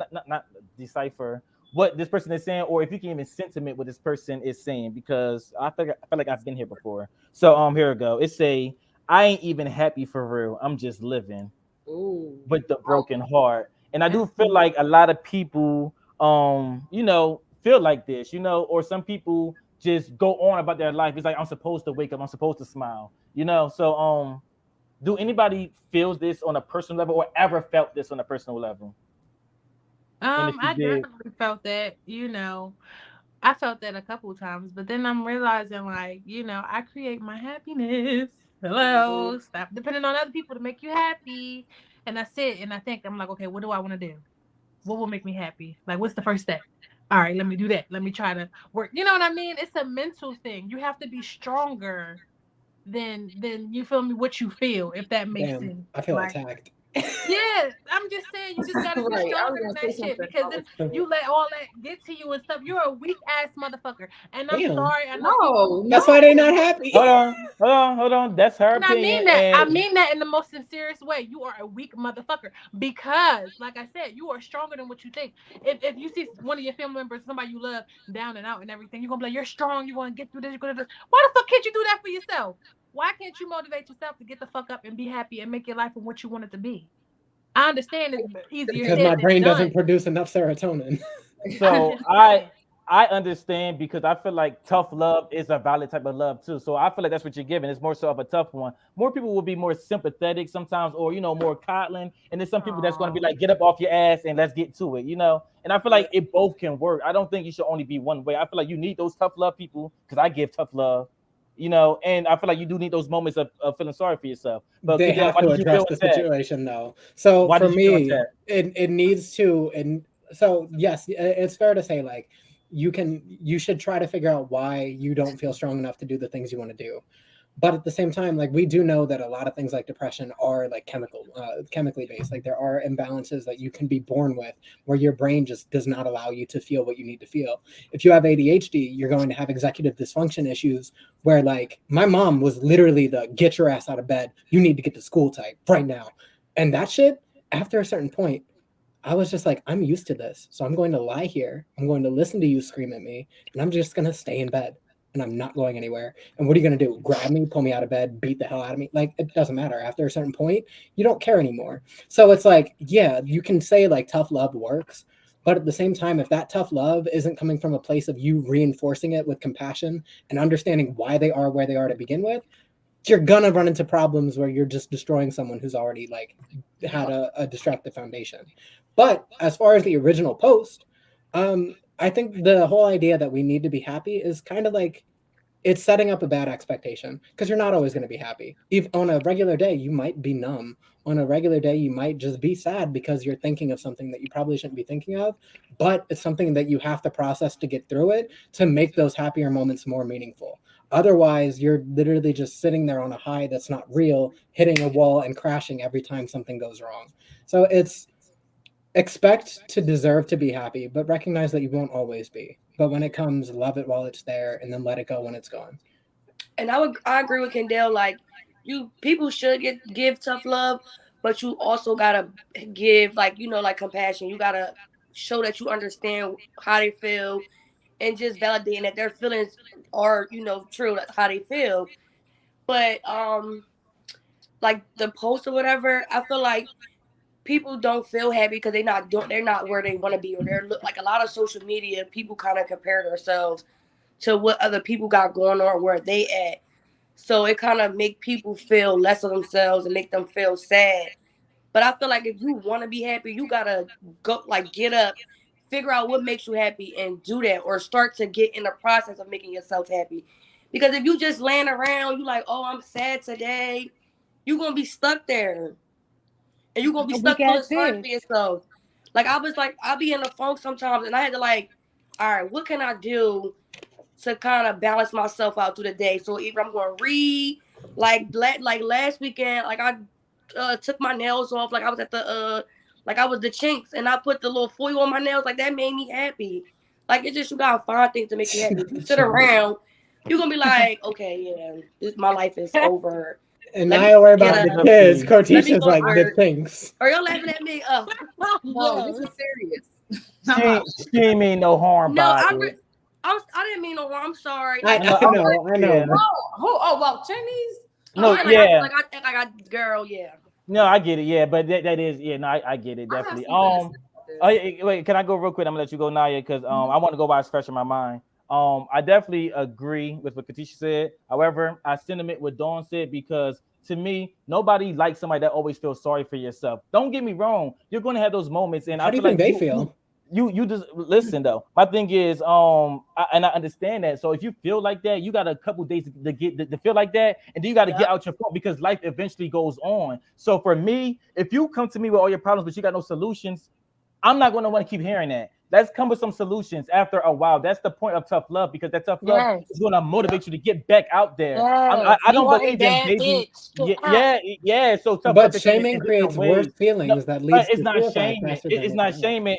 what this person is saying, or if you can even sentiment what this person is saying, because I feel like I've been here before. So here we go. It say, "I ain't even happy for real. I'm just living." Ooh. With the broken heart. And I do feel like a lot of people feel like this, or some people just go on about their life. It's like, I'm supposed to wake up, I'm supposed to smile, So do anybody feel this on a personal level or ever felt this on a personal level? I definitely felt that, I felt that a couple of times, but then I'm realizing, like, I create my happiness. Hello, stop depending on other people to make you happy. And I sit and I think, I'm like, okay, what do I want to do? What will make me happy? Like, what's the first step? All right, let me do that. Let me try to work. You know what I mean? It's a mental thing. You have to be stronger than you feel me, what you feel, if that makes sense. I feel attacked. Yeah, I'm just saying you just gotta be stronger than that shit, because then you let all that get to you and stuff. You're a weak ass motherfucker, and I'm sorry. I know that's why they're not happy. Hold on. That's her opinion. I mean that in the most sincerest way. You are a weak motherfucker because, like I said, you are stronger than what you think. If you see one of your family members, somebody you love, down and out and everything, you're gonna be like, you're strong. You're gonna get through this. You're gonna do this. Why the fuck can't you do that for yourself? Why can't you motivate yourself to get the fuck up and be happy and make your life and what you want it to be? I understand it's easier because my brain doesn't produce enough serotonin. So I understand, because I feel like tough love is a valid type of love too. So I feel like that's what you're giving. It's more so of a tough one. More people will be more sympathetic sometimes, or more coddling. And there's some people that's going to be like, get up off your ass and let's get to it, And I feel like it both can work. I don't think you should only be one way. I feel like you need those tough love people, because I give tough love. And I feel like you do need those moments of feeling sorry for yourself. But they have to address the situation, though. So for me, it needs to. And so, yes, it's fair to say, like, you should try to figure out why you don't feel strong enough to do the things you want to do. But at the same time, like, we do know that a lot of things like depression are like chemically based. Like, there are imbalances that you can be born with where your brain just does not allow you to feel what you need to feel. If you have ADHD, you're going to have executive dysfunction issues where, like, my mom was literally the get your ass out of bed. You need to get to school type right now. And that shit, after a certain point, I was just like, I'm used to this. So I'm going to lie here. I'm going to listen to you scream at me. And I'm just going to stay in bed. And I'm not going anywhere. And what are you going to do? Grab me, pull me out of bed, beat the hell out of me? Like, it doesn't matter. After a certain point, you don't care anymore. So it's like, yeah, you can say like tough love works. But at the same time, if that tough love isn't coming from a place of you reinforcing it with compassion and understanding why they are where they are to begin with, you're going to run into problems where you're just destroying someone who's already like had a destructive foundation. But as far as the original post, I think the whole idea that we need to be happy is kind of like, it's setting up a bad expectation, because you're not always going to be happy. If on a regular day, you might be numb. On a regular day, you might just be sad because you're thinking of something that you probably shouldn't be thinking of, but it's something that you have to process to get through it to make those happier moments more meaningful. Otherwise, you're literally just sitting there on a high that's not real, hitting a wall and crashing every time something goes wrong. So it's expect to deserve to be happy, but recognize that you won't always be. But when it comes, love it while it's there, and then let it go when it's gone. And I agree with Kendall. Like, people should give tough love, but you also gotta give like like compassion. You gotta show that you understand how they feel and just validating that their feelings are true. That's how they feel. But like the post or whatever, I feel like people don't feel happy because they're not where they want to be, or they're like a lot of social media people kind of compare themselves to what other people got going on where they at. So it kind of make people feel less of themselves and make them feel sad. But I feel like if you want to be happy, you gotta go like get up, figure out what makes you happy and do that, or start to get in the process of making yourself happy. Because if you just laying around, you like, oh, I'm sad today, you're gonna be stuck there. And you're gonna be stuck feeling sorry for yourself. Like I'll be in the funk sometimes and I had to like, all right, what can I do to kind of balance myself out through the day? So either I'm gonna read, like last weekend, like I took my nails off, like I was at the like I was the chinks and I put the little foil on my nails, like that made me happy. Like it's just you gotta find things to make you happy. If you sit around, you're gonna be like, okay, yeah, my life is over. And now I worry about the kids. Cortisha's like the things. Are y'all laughing at me? No, this is serious. She ain't mean no harm. No, by I didn't mean no harm. I'm sorry. I know. Yeah. Oh, well, Chinese. No, yeah. Like I girl, yeah. No, I get it. Yeah, but that is, yeah. No, I get it definitely. Wait, can I go real quick? I'm gonna let you go, Naya, because I want to go by it's fresh in my mind. I definitely agree with what Katisha said. However, I sentiment what Dawn said because to me, nobody likes somebody that always feels sorry for yourself. Don't get me wrong. You're going to have those moments, and how do you think they feel? You just listen though. My thing is, and I understand that. So if you feel like that, you got a couple days to get to feel like that, and then you got to get out your phone because life eventually goes on. So for me, if you come to me with all your problems but you got no solutions, I'm not going to want to keep hearing that. Let's come with some solutions after a while. That's the point of tough love because that tough love is going to motivate you to get back out there. Yes. I don't believe in baby. Yeah. So tough but love shaming creates worse feelings that leads to not shaming. It's not shaming.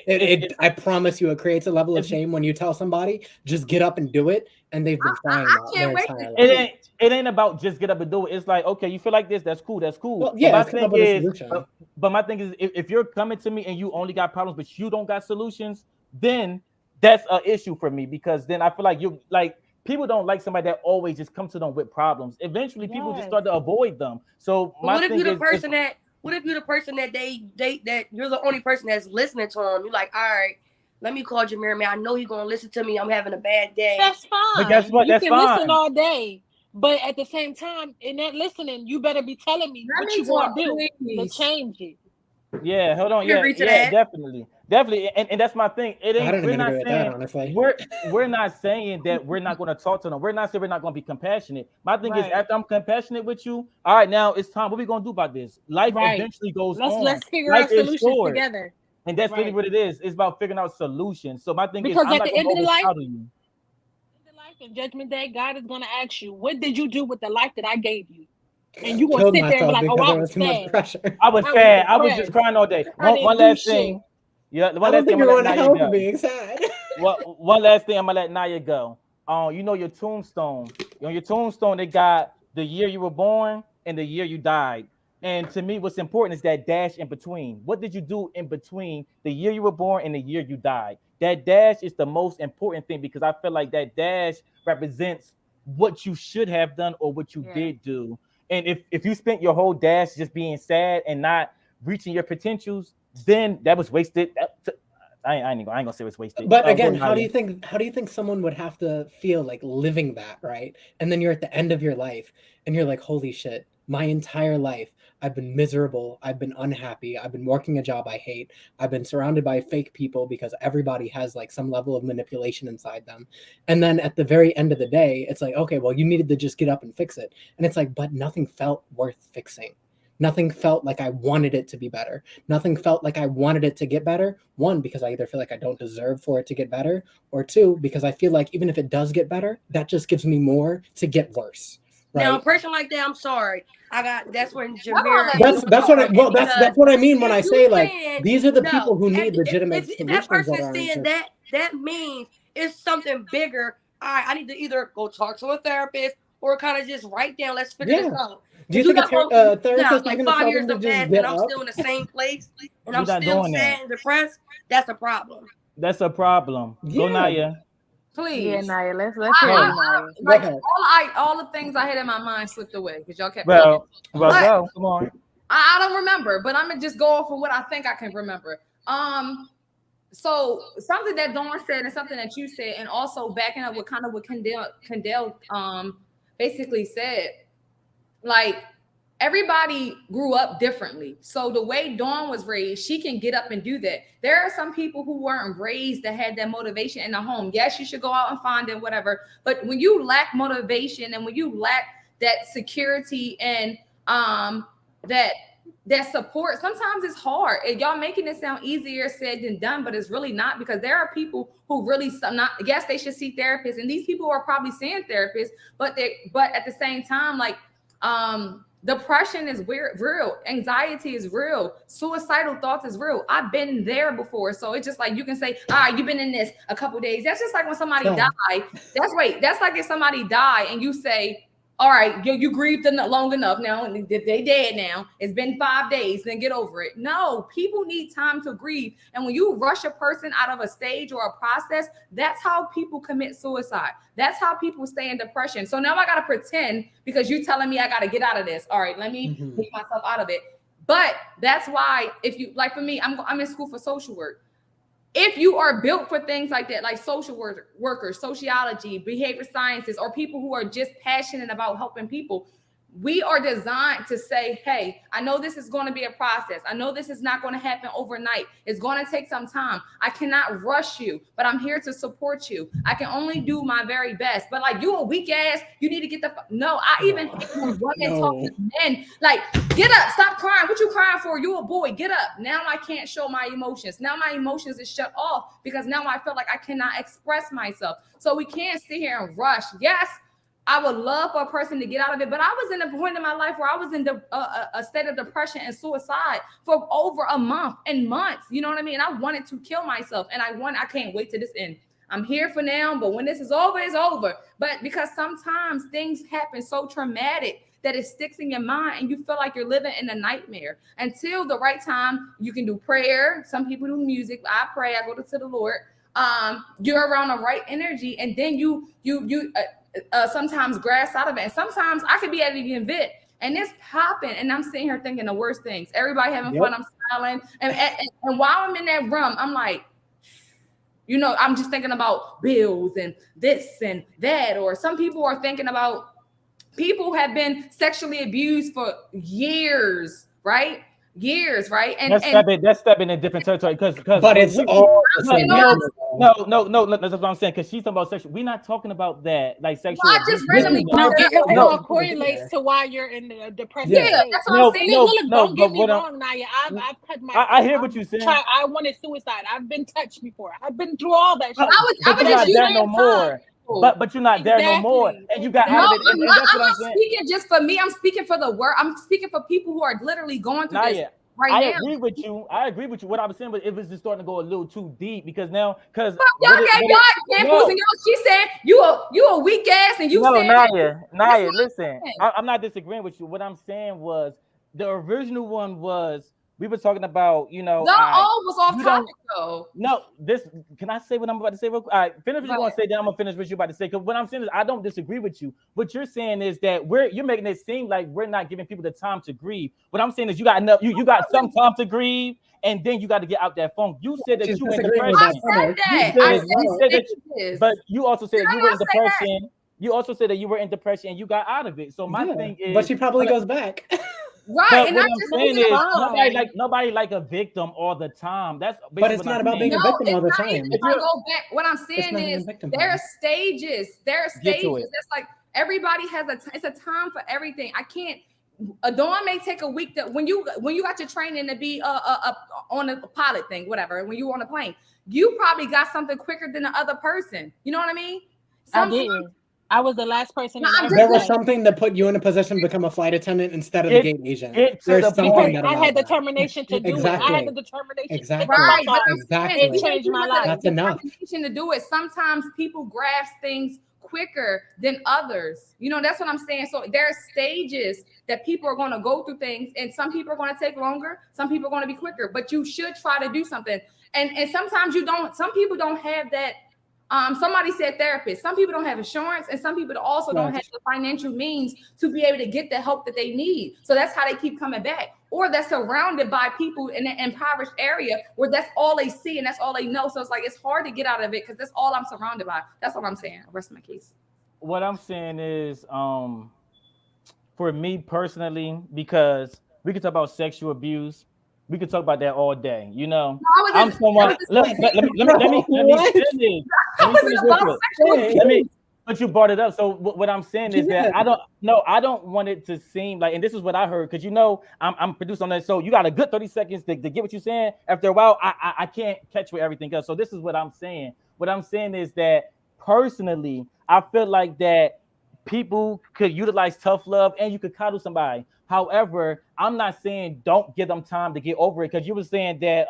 I promise you, it creates a level of shame when you tell somebody just get up and do it, and they've been trying their entire life. It ain't about just get up and do it. It's like, okay, you feel like this, that's cool. Well, yeah, but my thing is, if you're coming to me and you only got problems, but you don't got solutions, then that's an issue for me because then I feel like you like people don't like somebody that always just comes to them with problems. Eventually, people just start to avoid them. So what if you're the person that that you're the only person that's listening to them? You're like, all right, let me call Jameer, man. I know he's gonna listen to me. I'm having a bad day. That's fine. But guess what? You that's can fine. listen all day. But at the same time, in that listening, you better be telling me what you want to do to change it. Yeah, hold on. Yeah, definitely. And that's my thing. It ain't. We're not saying we're not saying that we're not going to talk to them. We're not saying we're not going to be compassionate. My thing is, after I'm compassionate with you, all right, now it's time. What are we going to do about this? Life eventually goes on. Let's figure out solutions together. And that's really what it is. It's about figuring out solutions. So my thing because is, at the end of the life, and Judgment Day, God is going to ask you, what did you do with the life that I gave you? And you going to sit there and be like, oh, I was sad. I was sad. I was just crying all day. One last thing. Yeah, one last thing. I'm going to help you being sad. One last thing. I'm going to let Naya go. You know your tombstone. On your tombstone, they got the year you were born and the year you died. And to me, what's important is that dash in between. What did you do in between the year you were born and the year you died? That dash is the most important thing because I feel like that dash represents what you should have done or what you did do. And if you spent your whole dash just being sad and not reaching your potentials, then that was wasted. I ain't gonna say it's wasted. But again, how do you think someone would have to feel like living that, right? And then you're at the end of your life and you're like, holy shit, my entire life I've been miserable, I've been unhappy, I've been working a job I hate, I've been surrounded by fake people because everybody has like some level of manipulation inside them. And then at the very end of the day, it's like, okay, well, you needed to just get up and fix it. And it's like, but nothing felt worth fixing. Nothing felt like I wanted it to be better. Nothing felt like I wanted it to get better. One, because I either feel like I don't deserve for it to get better, or two, because I feel like even if it does get better, that just gives me more to get worse. Right? Now, a person like that, I'm sorry. That's when Jameer. That's what I mean when I say like these are the people who need legitimate solutions. If that person is saying that means it's something bigger. I need to either go talk to a therapist or kind of just write down. Let's figure this out. Do you think a therapist like is going to 5 tell years them to have just passed get and I'm up? still in the same place and You're I'm not still doing sad that. and depressed, that's a problem. That's a problem. Go, Yeah. Naya. Please. Yeah, Naya, let's hear you, Naya. Like all the things I had in my mind slipped away because y'all kept Well, talking. go. Come on. I don't remember, but I'm gonna just go off of what I think I can remember. So something that Dawn said and something that you said, and also backing up with kind of what Kendall basically said, like everybody grew up differently. So the way Dawn was raised, she can get up and do that. There are some people who weren't raised that had that motivation in the home. Yes, you should go out and find it, whatever. But when you lack motivation and when you lack that security and that support, sometimes it's hard. And y'all making it sound easier said than done, but it's really not, because there are people who really yes, they should see therapists, and these people are probably seeing therapists, but at the same time, like depression is real, anxiety is real, suicidal thoughts is real. I've been there before. So it's just like you can say, all right, you've been in this a couple of days. That's just like when somebody died. That's like if somebody died and you say, all right, you grieved long enough now, and they dead now. It's been 5 days, then get over it. No, people need time to grieve. And when you rush a person out of a stage or a process, that's how people commit suicide. That's how people stay in depression. So now I got to pretend because you're telling me I got to get out of this. All right, let me get myself out of it. But that's why, if you, like for me, I'm in school for social work. If you are built for things like that, like social workers, sociology, behavior sciences, or people who are just passionate about helping people, we are designed to say, hey, I know this is going to be a process. I know this is not going to happen overnight. It's going to take some time. I cannot rush you, but I'm here to support you. I can only do my very best. But like, you a weak ass, you need to get the, no, I even women talk to men, like, get up, stop crying. What you crying for? You a boy, get up. Now I can't show my emotions. Now my emotions is shut off because now I feel like I cannot express myself. So we can't sit here and rush. Yes, I would love for a person to get out of it, but I was in a point in my life where I was in a state of depression and suicide for over a month and months. You know what I mean? I wanted to kill myself, and I can't wait to this end. I'm here for now, but when this is over, it's over. But because sometimes things happen so traumatic that it sticks in your mind and you feel like you're living in a nightmare until the right time. You can do prayer. Some people do music. I pray. I go to the Lord. You're around the right energy, and then you sometimes grass out of it. And sometimes I could be at an event and it's popping and I'm sitting here thinking the worst things. Everybody having fun, I'm smiling. And while I'm in that room, I'm like, you know, I'm just thinking about bills and this and that. Or some people are thinking about people who have been sexually abused for years, right? And that's stepping in different territory because but it's all the same. No, that's what I'm saying, because she's talking about sexual. We're not talking about that, like sexual. Well, I just randomly it all correlates to why you're in the depression. Yeah, that's what I'm saying. Don't get me wrong, Naya. I've cut my. I hear what you're saying. I wanted suicide. I've been touched before. I've been through all that shit. I was not there no more. But you're not there no more, and you got out of it. And that's what I'm saying. Speaking just for me. I'm speaking for the world. I'm speaking for people who are literally going through this right now. I agree with you. What I was saying, but it was just starting to go a little too deep because now, y'all she said you a weak ass, and you Naya, listen. I'm not disagreeing with you. What I'm saying was the original one was. We were talking about, you know. All was off topic though. No, can I say what I'm about to say? All right, finish what you want to say, then I'm gonna finish what you're about to say. Because what I'm saying is, I don't disagree with you. What you're saying is that you're making it seem like we're not giving people the time to grieve. What I'm saying is, you got enough. You got some time to grieve, and then you got to get out that funk. You said that you were in depression. But you also said that you were in depression. You also said that you were in depression and you got out of it. So my thing is, but she probably goes back. Right, and what I'm saying is nobody like a victim all the time. But it's not about being a victim all the time. If I go back, what I'm saying is there are stages. That's like everybody has it's a time for everything. I can't. A dawn may take a week that when you got your training to be on a pilot thing, whatever. When you were on a plane, you probably got something quicker than the other person. You know what I mean? I didn't. I was the last person. There was something that put you in a position to become a flight attendant instead of the gate agent. There's something that I had determination to do it. I had the determination. Exactly. It changed my life. That's enough. To do it. Sometimes people grasp things quicker than others. You know, that's what I'm saying. So there are stages that people are going to go through things, and some people are going to take longer, some people are going to be quicker, but you should try to do something. And sometimes you don't, some people don't have that. Somebody said therapist. Some people don't have insurance, and some people also don't have the financial means to be able to get the help that they need. So that's how they keep coming back. Or they're surrounded by people in an impoverished area where that's all they see and that's all they know. So it's like, it's hard to get out of it because that's all I'm surrounded by. That's what I'm saying. I rest my case. What I'm saying is, for me personally, because we could talk about sexual abuse. We could talk about that all day, you know. I'm someone. Let me finish. But you brought it up. So what I'm saying is that I don't want it to seem like, and this is what I heard, because you know I'm produced on that. So you got a good 30 seconds to get what you're saying. After a while, I can't catch with everything else. So this is what I'm saying. What I'm saying is that personally, I feel like that people could utilize tough love and you could coddle somebody. However, I'm not saying don't give them time to get over it, because you were saying that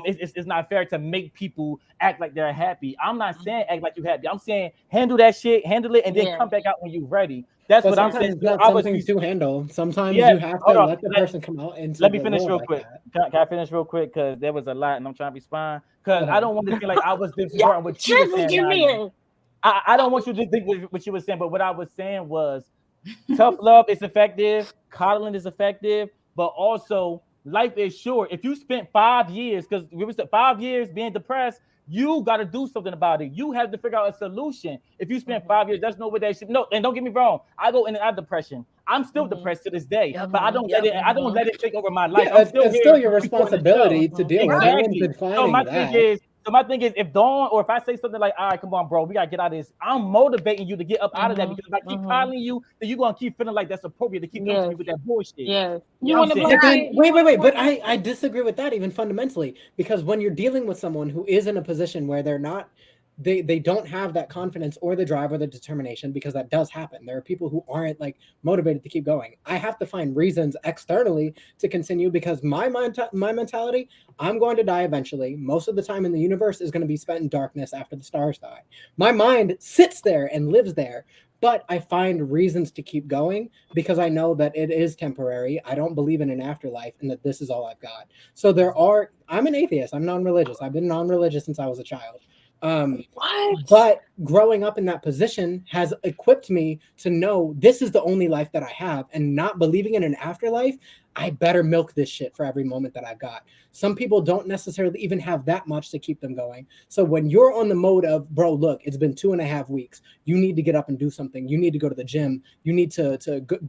it's not fair to make people act like they're happy. I'm not saying act like you're happy. I'm saying handle that shit, handle it, and then come back out when you're ready. That's what I'm saying. Not something to handle. Sometimes you have to let the person come out and let me finish real quick. Can I finish real quick? Because there was a lot and I'm trying to respond. Because I don't want to feel like I was disregarding what you were saying. I don't want you to think what you were saying, but what I was saying was tough love is effective, coddling is effective, but also life is short. If you spent 5 years, because we were 5 years being depressed, you got to do something about it. You have to figure out a solution. If you spend 5 years, there's no way that should. No, and don't get me wrong, I go in and out of depression. I'm still depressed to this day, but I don't let it. I don't let it take over my life. Yeah, it's still your responsibility to deal with it. So my thing is, if Dawn or if I say something like, "All right, come on, bro, we gotta get out of this," I'm motivating you to get up out of that, because if I keep calling you, then you're gonna keep feeling like that's appropriate to keep coming to me with that bullshit. Yeah. You want to wait, but I disagree with that even fundamentally, because when you're dealing with someone who is in a position where they're not. They don't have that confidence or the drive or the determination, because that does happen. There are people who aren't like motivated to keep going. I have to find reasons externally to continue, because my mentality, I'm going to die eventually. Most of the time in the universe is going to be spent in darkness after the stars die. My mind sits there and lives there, but I find reasons to keep going because I know that it is temporary. I don't believe in an afterlife and that this is all I've got. So I'm an atheist. I'm non-religious. I've been non-religious since I was a child. But growing up in that position has equipped me to know this is the only life that I have, and not believing in an afterlife, I better milk this shit for every moment that I've got. Some people don't necessarily even have that much to keep them going. So when you're on the mode of, bro, look, it's been 2.5 weeks. You need to get up and do something. You need to go to the gym. You need to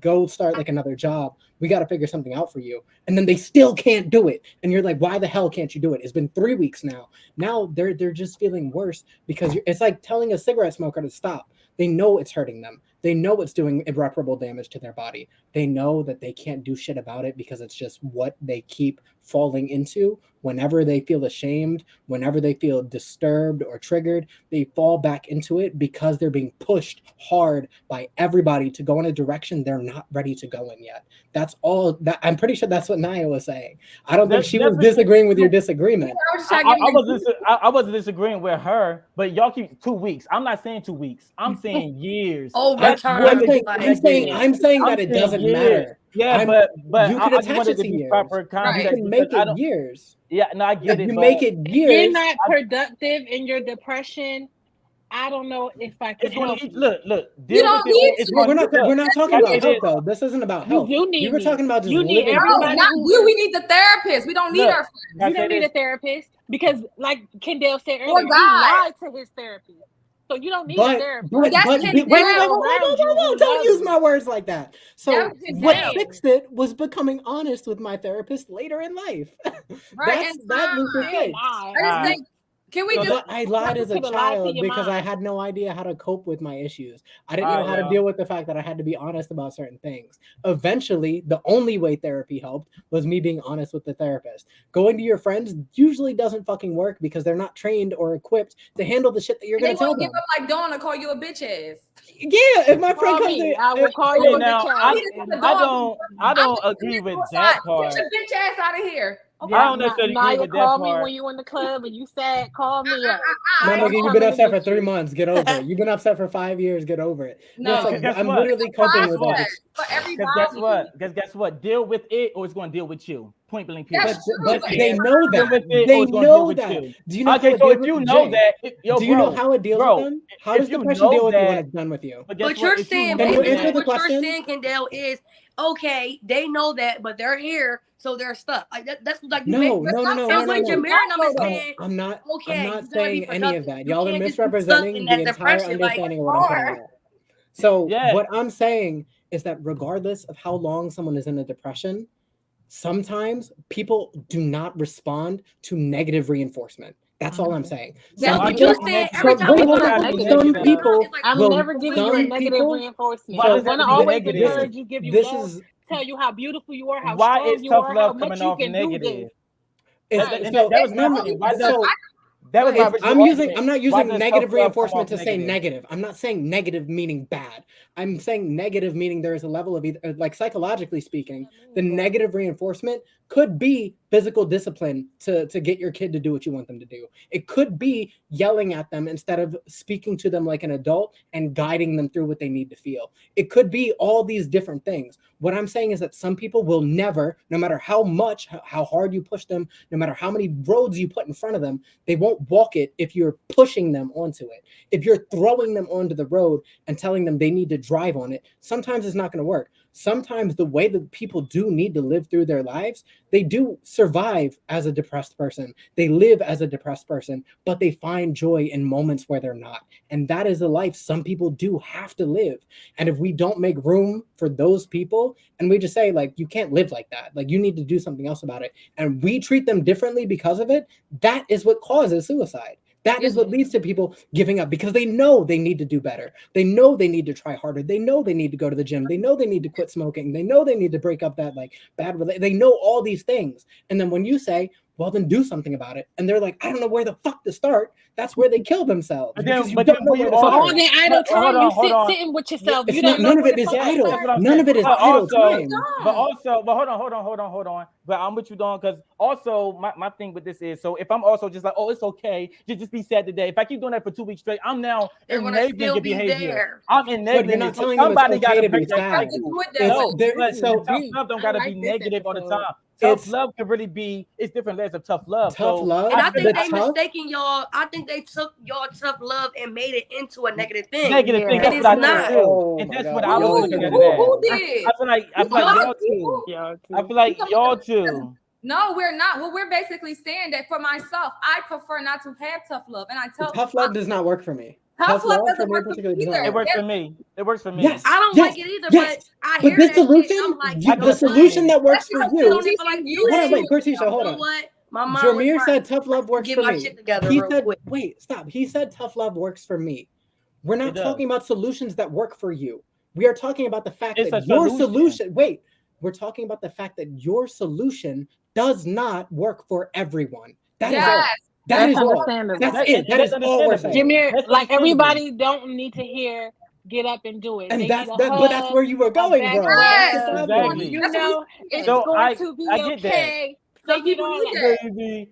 go start like another job. We got to figure something out for you. And then they still can't do it. And you're like, why the hell can't you do it? It's been 3 weeks now. Now they're just feeling worse, because it's like telling a cigarette smoker to stop. They know it's hurting them. They know it's doing irreparable damage to their body. They know that they can't do shit about it, because it's just what they keep falling into. Whenever they feel ashamed, whenever they feel disturbed or triggered, they fall back into it because they're being pushed hard by everybody to go in a direction they're not ready to go in yet. That's all. I'm pretty sure that's what Naya was saying. I don't think she was disagreeing with your disagreement. I wasn't disagreeing with her, but y'all keep 2 weeks. I'm not saying 2 weeks. I'm saying years. I'm saying that it doesn't matter. Yeah, but you can attach it to years. Proper context. You can make it years. Yeah, no, I get it. You make it years. If you're not productive in your depression, I don't know if I can help you. Look. We're not talking about help, though. This isn't about help. You were talking about just living. Not you. We need the therapist. We don't need our friends. You don't need a therapist, because, like Kendall said earlier, he lied to his therapist. So you don't need a therapist. Wait, don't use my words like that. So what fixed it was becoming honest with my therapist later in life. Right. That was the fix. I just think, can we just? I lied as a child because I had no idea how to cope with my issues. I didn't know how to deal with the fact that I had to be honest about certain things. Eventually, the only way therapy helped was me being honest with the therapist. Going to your friends usually doesn't fucking work because they're not trained or equipped to handle the shit that you're going to tell them. Give up like Dawn to call you a bitch ass. Yeah, if my friend comes in, I will call you a bitch ass. I don't agree with that part. Get your bitch ass out of here. Okay. I don't necessarily agree Naya, with that call me part. when you in the club and you sad. Call me up. No, I'm nigga, you've been coming to upset for get 3 you. months. Get over it. You've been upset for 5 years. Get over it. No, It's like, guess I'm what? literally coping with that. for everybody. Because guess what? Deal with it, or it's going to deal with you. Point blank period. That's true, But but they know Deal that. with it, They or it's going to deal know with that. you. Do you know how Okay, it so deals if with you you, know Jay? that, yo, Do you bro, know how it deals with them? How does if you depression know deal with you when that- it's done with you? But guess But you're what? If you saying know Can you basically answer the what you're question? saying, Kendall, is okay. They know that, but they're here, so they're stuck. Like that's like you No. And when Jameer and I'm saying, I'm not okay, I'm not you gotta be saying any of productive. that. You Y'all are can't just be stuck misrepresenting in the that entire depression. Like, understanding of what I'm putting out. So Yeah. what I'm saying is that regardless of how long someone is in a depression, sometimes people do not respond to negative reinforcement. That's all I'm saying. That's Some what people, you said. Every time wait, we hold go on. to negative, Some though. people I'm will. never giving you a Some negative people. reinforcement. Why I does that want to have to be always negative? encourage you, give you This love, is tell you how beautiful you are, how Why strong is you tough are, how love much coming you off can do negative? this. That was my thing. Why does that was my original I'm argument. not Why using does negative tough love come reinforcement off to say negative. I'm not saying negative meaning bad. I'm saying negative meaning there is a level of either, like psychologically speaking, the negative reinforcement could be physical discipline to get your kid to do what you want them to do. It could be yelling at them instead of speaking to them like an adult and guiding them through what they need to feel. It could be all these different things. What I'm saying is that some people will never, no matter how much, how hard you push them, no matter how many roads you put in front of them, they won't walk it if you're pushing them onto it. If you're throwing them onto the road and telling them they need to drive on it, sometimes it's not going to work. Sometimes the way that people do need to live through their lives, they do survive as a depressed person. They live as a depressed person, but they find joy in moments where they're not. And that is a life some people do have to live. And if we don't make room for those people and we just say, like, you can't live like that, like you need to do something else about it, and we treat them differently because of it, that is what causes suicide. That is what leads to people giving up because they know they need to do better. They know they need to try harder. They know they need to go to the gym. They know they need to quit smoking. They know they need to break up that like bad relationship. They know all these things. And then when you say, well, then do something about it, and they're like, I don't know where the fuck to start, that's where they kill themselves. Because you don't know where to For start. all that idle time, you sitting with yourself. It's You not, don't know none of where it the is fuck to idle. start. None of it is idle time. But hold on. But I'm with you, Dawn, because also my thing with this is, so if I'm also just like, oh, it's okay, just be sad today. If I keep doing that for 2 weeks straight, I'm now enabling your behavior. I'm enabling. But you're not it. telling them it's Somebody okay got to to be break that sad. cycle. So Tough love don't gotta be negative all the time. Tough love can really be, it's different layers of tough love. Tough love. And I think they mistaken y'all. I think they took y'all tough love and made it into a negative thing. Negative thing. And That's it's what I not. think too. And that's what I was looking at. Who did? I feel like y'all too. I feel like y'all too. No, we're not. Well, we're basically saying that for myself, I prefer not to have tough love, and I tell tough love does not work for me. Tough love for doesn't me work for me either. It works for me. It works for me. Yes. I don't like it either, but I hear this that solution, shit, I'm like, the solution that works for you. Hold on, wait, Cortisha, hold on. What? My mom Jameer said tough love works get for my me. shit together He real said, quick. wait, stop. He said tough love works for me. We're not talking about solutions that work for you. We are talking about the fact that your solution. Wait, we're talking about the fact that your solution does not work for everyone. That is all. That's understandable. That's it. That is all we're saying. Jameer, like everybody don't need to hear get up and do it. And they that's need a that, hug, but that's where you were going, bro. That's the problem. Exactly. You know, it's So going to be I get okay. Some people need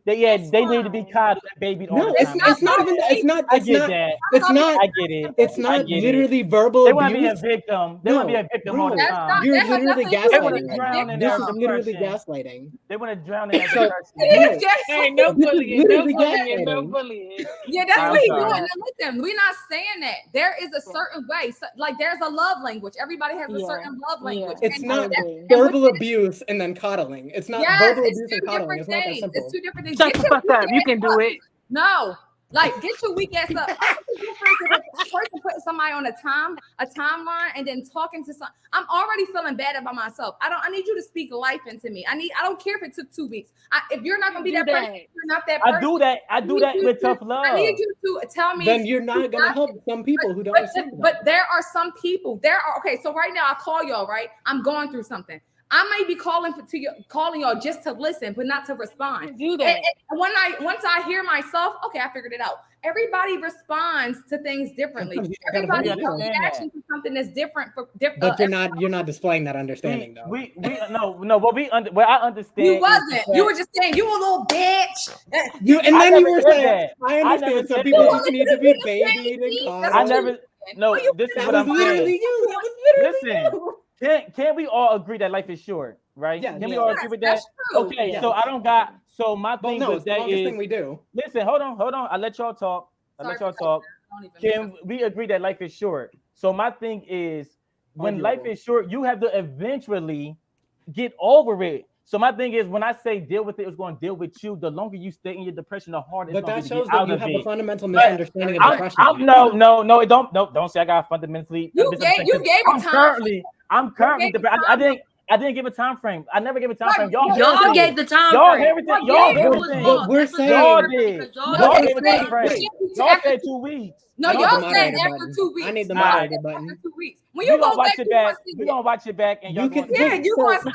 that. They need to be coddled and babied all the time. It's not even that. It's not. I get that. It's not. I get it. It's not literally verbal They abuse. want to be a victim. They want to be a victim all the time. You're literally gaslighting. This is depression. literally gaslighting. They want to drown in that So, depression. Hey, no bullying, no bullying, no gaslighting. bullying. Yeah, that's I'm what he's sorry. doing. Now, listen, we're not saying that. There is a certain way. So, like, there's a love language. Everybody has a certain love language. It's And not that's- verbal abuse and then coddling. It's not verbal it's abuse two and coddling. It's not that different simple. things. It's two different things. Shut the fuck up. You can do it. No. Like, get your weak ass up. Person putting somebody on a timeline, and then talking to some. I'm already feeling bad about myself. I need you to speak life into me. I don't care if it took 2 weeks. If you're not gonna be that person, you're not that person. I do that with tough love. I need you to tell me. Then you're not gonna help some people who don't understand. But there are some people. Okay, so right now I call y'all, right? I'm going through something. I may be calling y'all just to listen, but not to respond. Do that. And once I hear myself, okay, I figured it out. Everybody responds to things differently. Everybody reaction to something that's different for different. But you're not displaying that understanding though. What I understand. You wasn't. You were just saying you a little bitch. You were saying I understand some people just need to be babied and called. I never. No, this is what I'm saying. That was literally you. Can we all agree that life is short, right? Yeah, can we all agree with that? Okay, so I don't got. So my thing with that is. Thing we do. Listen, hold on. I let y'all talk. Can we agree that life is short? So my thing is, when life is short, you have to eventually get over it. So my thing is, when I say deal with it, it's going to deal with you. The longer you stay in your depression, the harder it's going to be to get out of it. But that shows that you have a fundamental misunderstanding of depression. No, don't say I got fundamentally. You gave a time. I'm currently depressed. I didn't give a time frame. I never gave a time frame. Y'all gave the time frame. Everything. Y'all we're saying y'all did. Y'all gave a time frame. Y'all said 2 weeks. No, y'all said after 2 weeks. I need the moderator button. After 2 weeks. When you go back, we're gonna watch it back, and y'all you want to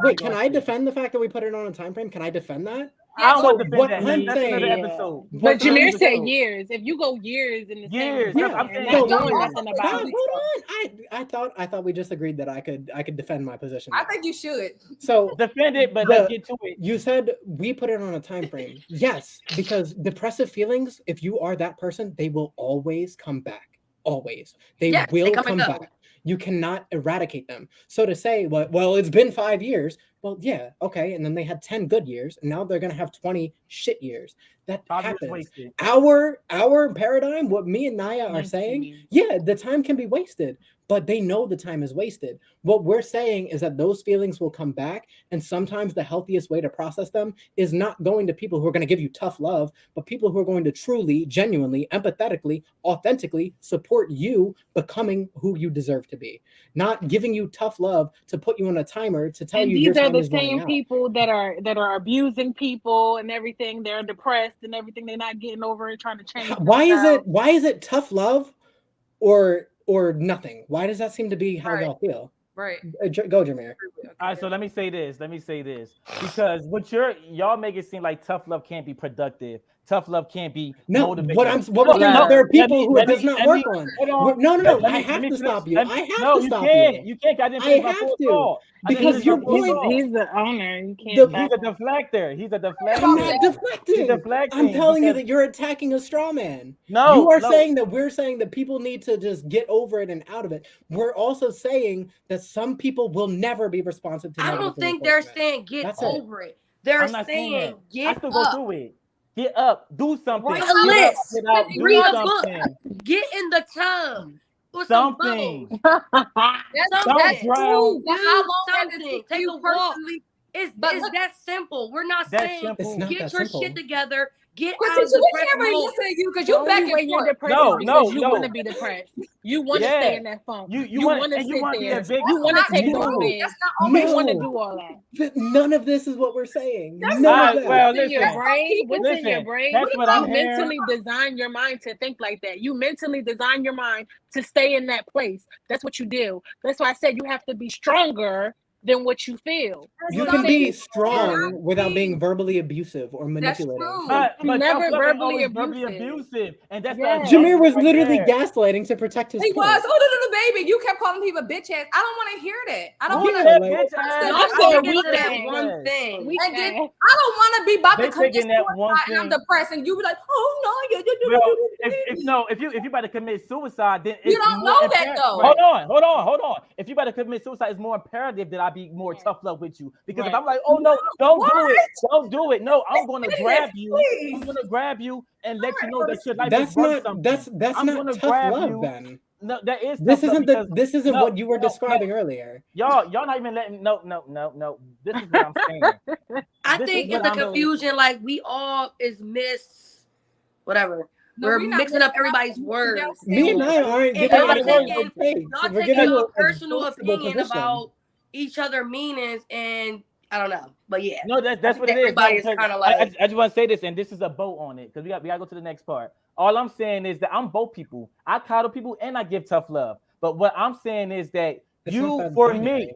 say. Can I defend the fact that we put it on a time frame? Can I defend that? I don't want to defend that. That's another episode. But Jameer said years. If you go years in the years, I'm saying nothing about it. Hold on. I thought we just agreed that I could defend my position. I think you should. So defend it, but let's get to it. You said we put it on a time frame. Yes, because depressive feelings, if you are that person, they will always come back. Always. They will come back. You cannot eradicate them. So to say, well, it's been 5 years. Well, yeah, okay. And then they had 10 good years, and now they're gonna have 20 shit years. That happens. Our paradigm, what me and Naya are saying, yeah, the time can be wasted, but they know the time is wasted. What we're saying is that those feelings will come back, and sometimes the healthiest way to process them is not going to people who are going to give you tough love, but people who are going to truly, genuinely, empathetically, authentically support you becoming who you deserve to be. Not giving you tough love to put you on a timer to tell you your time is running out. These are the same people that are abusing people and everything. They're depressed and everything. They're not getting over it, trying to change. Why is it tough love or nothing? Why does that seem to be how y'all feel? Right. Go, Jameer. All right, so let me say this. Because y'all make it seem like tough love can't be productive. Tough love can't be motivated. There are people who it does not work on. No. I have to stop you. I have to stop you. You can't. I have to. Because your point. He's the owner. You can't. He's a deflector. I'm not deflecting. He's deflecting. I'm telling you that you're attacking a straw man. No. You are saying that we're saying that people need to just get over it and out of it. We're also saying that some people will never be responsive to. I don't think they're saying get over it. They're saying get up. Go through it. Get up, do something. Write a list. Read a book. Get in the tub. Or something. That's true. But how long something. Take a walk. It's that simple. We're not saying get your shit together. Get out of depression. Listen to you because you back and forth. You want to be depressed. You want to stay in that funk. You want to sit there. You want to take a meds. You want to do all that. None of this is what we're saying. What's in your brain? That's what I'm hearing. Mentally design your mind to think like that. You mentally design your mind to stay in that place. That's what you do. That's why I said you have to be stronger than what you feel. You can be strong without being verbally abusive or manipulative. But never verbally abusive. And that's not Jameer was literally gaslighting to protect his He point. was. Oh, the baby. You kept calling people bitch ass. I don't want to hear that. I don't want to. That one thing. And then I don't want to be about to commit suicide and I'm depressed and you be like, oh no, if you about to commit suicide, then you don't know that though. Hold on. If you about to commit suicide, it's more imperative that I be more tough love with you. Because if I'm like, oh no, don't do it. No, I'm gonna grab you. I'm gonna grab you and let you know that your life is worth something. That's not tough love then. No, that is. This isn't what you were describing earlier. Y'all not even letting. No. This is what I'm saying. I think it's a confusion. Like we all whatever. We're mixing up everybody's words. Me and I aren't giving y'all taking a personal opinion about each other meanings, and I don't know, but yeah. No, that's what it is. Everybody's kind of like. I just want to say this, and this is a boat on it because we got to go to the next part. All I'm saying is that I'm both people. I coddle people and I give tough love. But what I'm saying is that It's not You that for binary.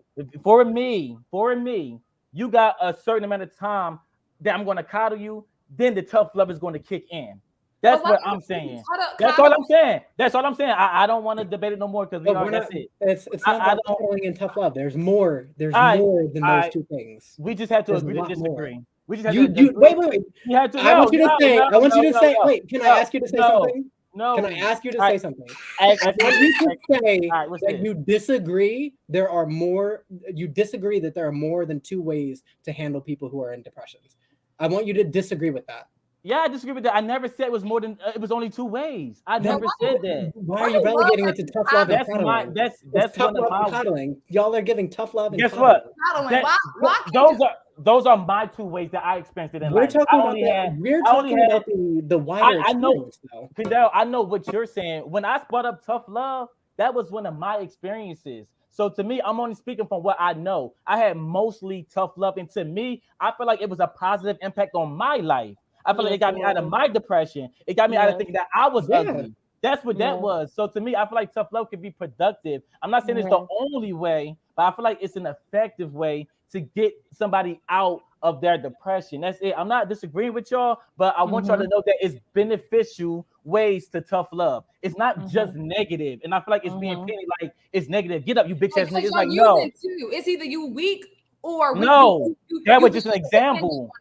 me, you got a certain amount of time that I'm going to coddle you. Then the tough love is going to kick in. But That's why what do I'm you saying. That's all coddle? I'm saying. That's all I'm saying. I don't want to debate it no more because we But are. we're That's not. it. It's not I about don't. cuddling and tough love. There's more. There's I more than those I two things. we just have to There's a agree to lot more. disagree. We just have to You agree. wait, wait, wait. We have to I want you to say. no, I want no, you to no, say. no, Wait, can I no, ask you to say no, something? no. Can I ask you to I, say something? I I want you to say all right, what's that this? you disagree. There are more. You disagree that there are more than two ways to handle people who are in depressions. I want you to disagree with that. Yeah, I disagree with that. I never said it was more than it was only two ways. I Then never said that. why are you relegating it to tough love and That's cuddling? that's It's tough one of love and my. cuddling. Y'all are giving tough love and Guess cuddling. what? Coddling. That, Why can't those are my two ways that I experienced it in We're life. talking about the. We're I only talking had about the wider I know, experience, though. Fidel, I know what you're saying. When I brought up tough love, that was one of my experiences. So to me, I'm only speaking from what I know. I had mostly tough love, and to me, I feel like it was a positive impact on my life. I feel like it Yes, got it me out of was. my depression. It got me out of Yes. thinking that I was Yeah. ugly. That's what that Yes. was. So to me, I feel like tough love can be productive. I'm not saying it's the Yes. only way, but I feel like it's an effective way to get somebody out of their depression. That's it. I'm not disagreeing with y'all, but I want y'all to know that it's beneficial ways to tough love. It's not just negative. And I feel like it's being painted like it's negative. Get up, you bitch ass nigga. It's like, no, too. It's either you weak or no. That was just an weak. example.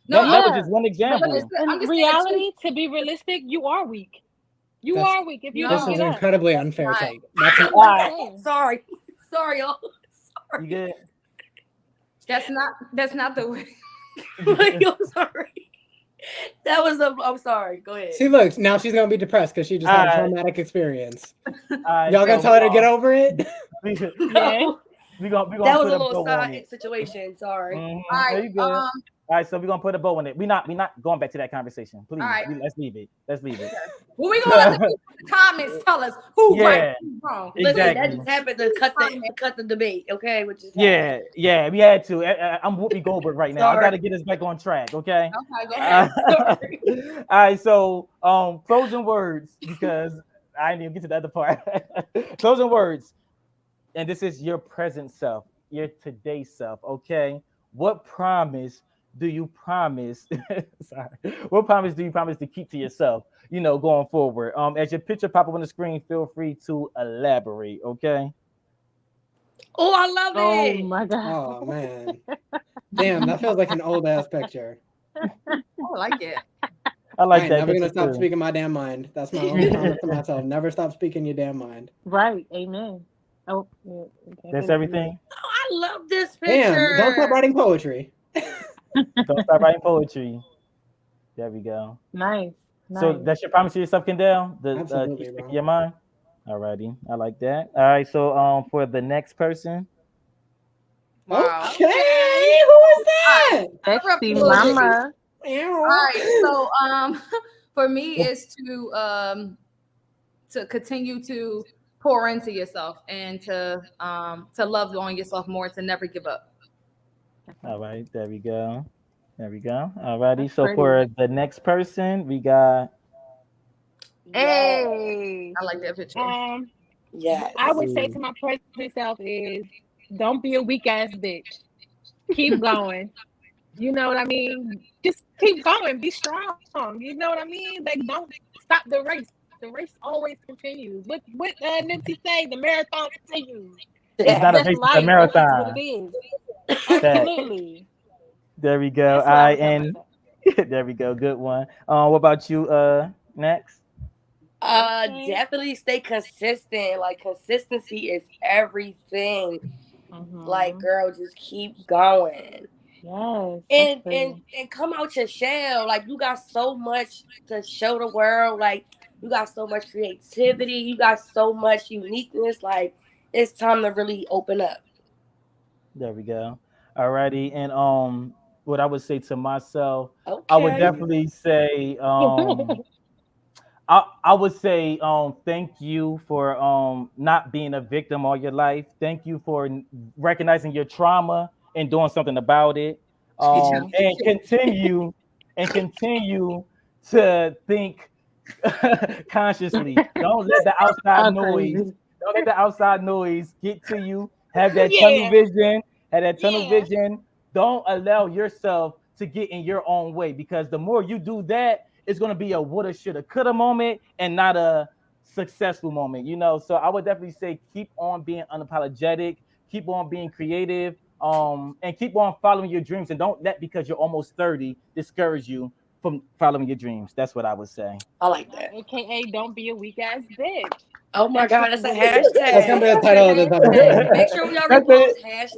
No, That was Yeah. just one but example. I'm In just saying too. reality, to be realistic, you are weak. You That's- are weak if you This don't is get an up. incredibly unfair take. That's an, I'm just saying. Sorry, sorry, y'all. You get That's not the way. I'm sorry. That was a. I'm sorry. Go ahead. see, look, now she's gonna be depressed because she just had a traumatic experience. Y'all gonna tell her to get over it? Yeah. we gonna That was put a a little bow on side it. situation. Sorry. All There right. you go. All right, so we're gonna put a bow on it. We're not going back to that conversation. Please, right. let's leave it. Let's leave it. Well, we gonna let the people in the comments tell us who right, Yeah, who's wrong. Listen, exactly. that just happened to cut the debate. Okay, which is Yeah, we had to. I'm Whoopi Goldberg right now. I Sorry. got to get us back on track. Okay. Okay, go ahead. All right. So, closing words because I didn't even get to the other part. Closing words, and this is your present self, your today self. Okay. What promise do you promise? Sorry. What promise do you promise to keep to yourself? Going forward. As your picture pop up on the screen, feel free to elaborate. Okay. Oh, I love Oh it. my God. Oh man, damn, that feels like an old ass picture. I like it. I like I ain't that. never gonna picture stop too. speaking my damn mind. That's my only promise to myself. Never stop speaking your damn mind. Right. Amen. Oh, yeah, okay. That's everything. Oh, I love this picture. Damn, don't stop writing poetry. Don't stop writing poetry. There we go. Nice. So Nice. that's your promise to yourself, Kendall? Absolutely, Keep speaking bro. your mind. Alrighty, I like that. All right, so for the next person, Wow. Okay, who is that? Sexy All mama. right. So for me it's to continue to pour into yourself and to love on yourself more, to never give up. all right, there we go. There we go. Alrighty, That's so pretty. for the next person, we got Hey. I like that picture. Yes. I would say to my present self is don't be a weak ass bitch. Keep going. You know what I mean? Just keep going. Be strong. You know what I mean? Like don't stop the race. The race always continues. What Nipsey say? The marathon continues. it's not a That's race, it's a life. That's what marathon. it is. That- Absolutely. There we go. That's All what I right, would tell and myself. there we go. Good one. What about you? Next. Definitely stay consistent. Like consistency is everything. Like, girl, just keep going. Yes. And come out your shell. Like you got so much to show the world. Like you got so much creativity. You got so much uniqueness. Like it's time to really open up. There we go. Alrighty, and what I would say to myself, Okay. I would definitely say I would say thank you for not being a victim all your life. Thank you for recognizing your trauma and doing something about it. And continue to think consciously. Don't let the outside I'm noise crazy. Don't let the outside noise get to you. Have that tunnel Yeah. vision. Have that tunnel Yeah. vision. Don't allow yourself to get in your own way, because the more you do that, it's gonna be a woulda, shoulda, coulda moment and not a successful moment. So I would definitely say keep on being unapologetic, keep on being creative, and keep on following your dreams, and don't let because you're almost 30 discourage you from following your dreams. That's what I would say. I like that. AKA don't be a weak ass bitch. Oh my That's God, what's that's a up. That's gonna be the hashtag. title of this episode. Make sure y'all That's repost it. As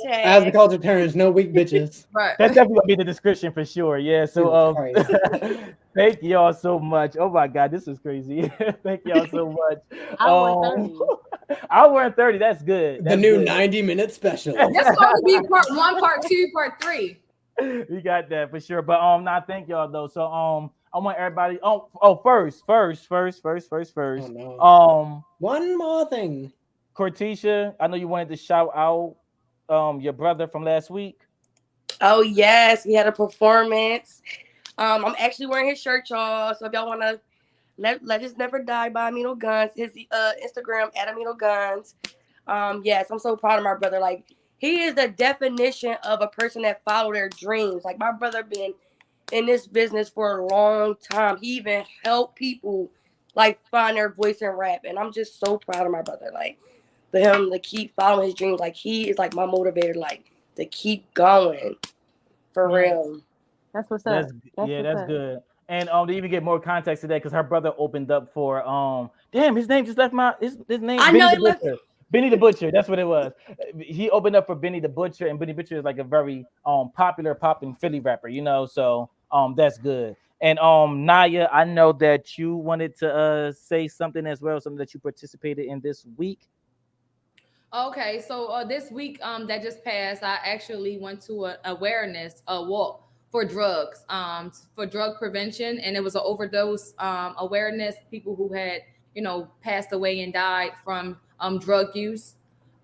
the hashtag. culture turns, no weak bitches. Right. That's definitely gonna be the description for sure. Yeah. So Jesus Christ. thank y'all so much. Oh my God, this is crazy. Thank y'all so much. Hour 30. Hour and 30. That's good. The That's new good. 90-minute special. That's supposed to be part 1, part 2, part 3. We got that for sure. But nah, thank y'all though. So I want everybody. First. Oh, no. One more thing. Cortisha, I know you wanted to shout out your brother from last week. Oh yes, we had a performance. I'm actually wearing his shirt, y'all. So if y'all wanna let us never die by Amino Guns, his Instagram at Amino Guns. Yes, I'm so proud of my brother. Like, he is the definition of a person that follow their dreams. Like, my brother been in this business for a long time. He even helped people like find their voice in rap, and I'm just so proud of my brother. Like, for him to keep following his dreams, like, he is like my motivator, like, to keep going for real. That's what's up. That's good. And to even get more context to that, because her brother opened up for damn, his name just left my his name. I Benny know the it left. Butcher. Benny the Butcher. That's what it was. He opened up for Benny the Butcher, and Benny Butcher is like a very popular popping Philly rapper. So that's good. And Naya, I know that you wanted to say something as well, something that you participated in this week. Okay, so this week that just passed, I actually went to an awareness walk for drugs, for drug prevention, and it was an overdose awareness. People who had passed away and died from drug use.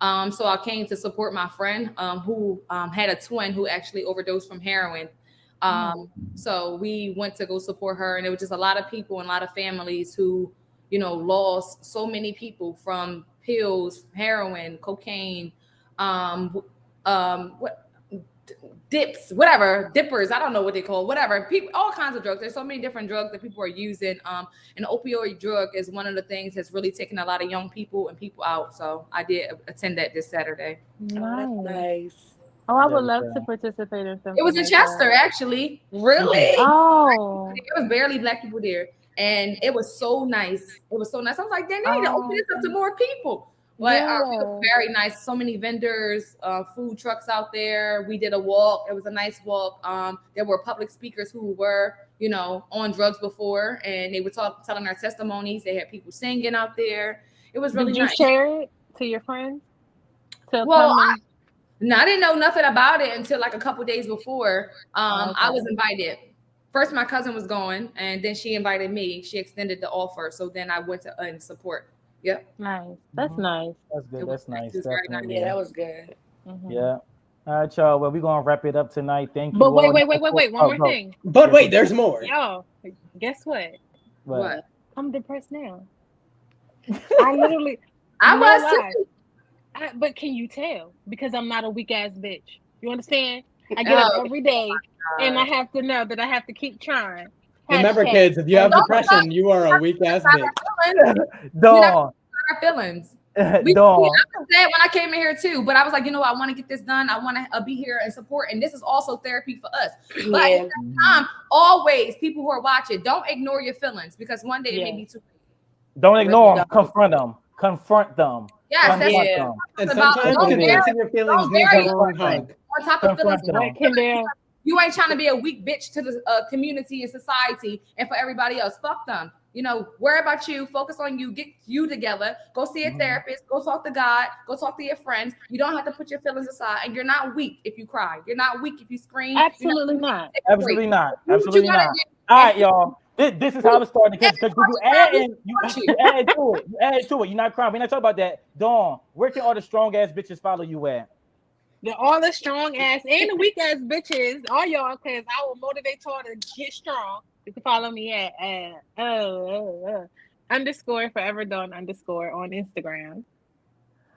So I came to support my friend who had a twin who actually overdosed from heroin. So we went to go support her, and it was just a lot of people and a lot of families who lost so many people from pills, heroin, cocaine, what dips, whatever, dippers, I don't know what they call, whatever, people, all kinds of drugs. There's so many different drugs that people are using. An opioid drug is one of the things that's really taken a lot of young people and people out. So I did attend that this Saturday. Nice. Oh, I would love to participate in something. It was in like Chester, that. actually. Really? Oh. There was barely Black people there. And it was so nice. It was so nice. I was like, they need to open this up to more people. But it was very nice. So many vendors, food trucks out there. We did a walk. It was a nice walk. There were public speakers who were, on drugs before, and they were telling their testimonies. They had people singing out there. It was really nice. Did you share it to your friends? Well, I didn't know nothing about it until like a couple days before. I was invited. First, my cousin was going, and then she invited me. She extended the offer, so then I went to support. Yep. Nice. That's nice. That's good. That's nice. Definitely. Yeah, that was good. Yeah. All right, y'all. Well, we're gonna wrap it up tonight. Thank you. But wait. all. One more thing. But wait, there's more. Yo, guess what? What? I'm depressed now. I literally. I was too. But can you tell? Because I'm not a weak ass bitch. You understand? I get up every day, and I have to know that I have to keep trying. Remember, kids, if you have depression, you are a weak ass bitch. Dawn. Our feelings. Dawn. I was sad when I came in here too, but I was like, I want to get this done. I want to be here and support, and this is also therapy for us. But at the same time, always people who are watching, don't ignore your feelings, because one day it may be too late. Don't ignore them. Confront them. Confront them. Yes, that's them. And sometimes confronting your feelings needs a long hug. On top of feelings, you ain't trying to be a weak bitch to the community and society and for everybody else. Fuck them. Worry about you. Focus on you. Get you together. Go see a therapist. Go talk to God. Go talk to your friends. You don't have to put your feelings aside. And you're not weak if you cry. You're not weak if you scream. Absolutely not. Absolutely not. Absolutely not. All right, y'all. This is how it's starting, because you add to it. You add to it. You're not crying. We're not talking about that. Dawn, where can all the strong ass bitches follow you at? All the strong ass and the weak ass bitches, all y'all, because I will motivate y'all to get strong. You can follow me at _forever Dawn _ on Instagram.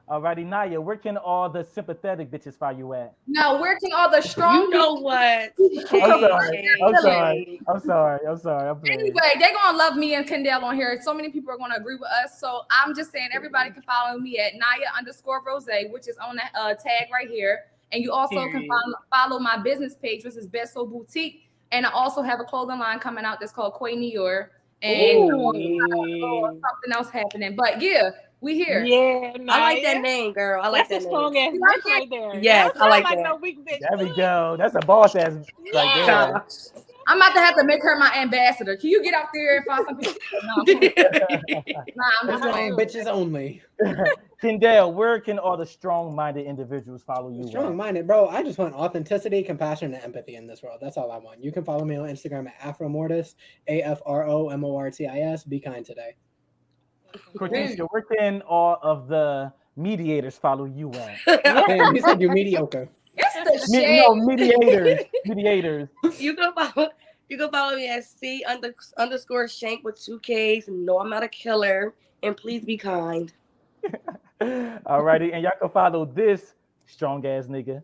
Alrighty, Naya, where can all the sympathetic bitches find you at? Now, where can all the strong You know what? I'm sorry. I'm playing. Anyway, they're gonna love me and Kendall on here. So many people are gonna agree with us. So I'm just saying everybody can follow me at Naya_Rose, which is on that tag right here. And you also can follow my business page, which is Besso Boutique. And I also have a clothing line coming out that's called Quay New York. And something else happening. But yeah, we here. Yeah, I like that name, girl. I like that's that a strong name. ass bitch right there. Yes, I like that. No weak bitch. There we go. That's a boss ass right there. I'm about to have to make her my ambassador. Can you get out there and find some people? No. I'm just playing bitches only. Kendall, where can all the strong-minded individuals follow you? Strong-minded, bro. I just want authenticity, compassion, and empathy in this world. That's all I want. You can follow me on Instagram at Afromortis, AFROMORTIS. Be kind today. Cortisha, where can all of the mediators follow you at? Damn, you said you're mediocre. It's the shit. No, mediators. You can follow me at C_Shank with 2 Ks. No, I'm not a killer. And please be kind. Alrighty, and y'all can follow this strong ass nigga.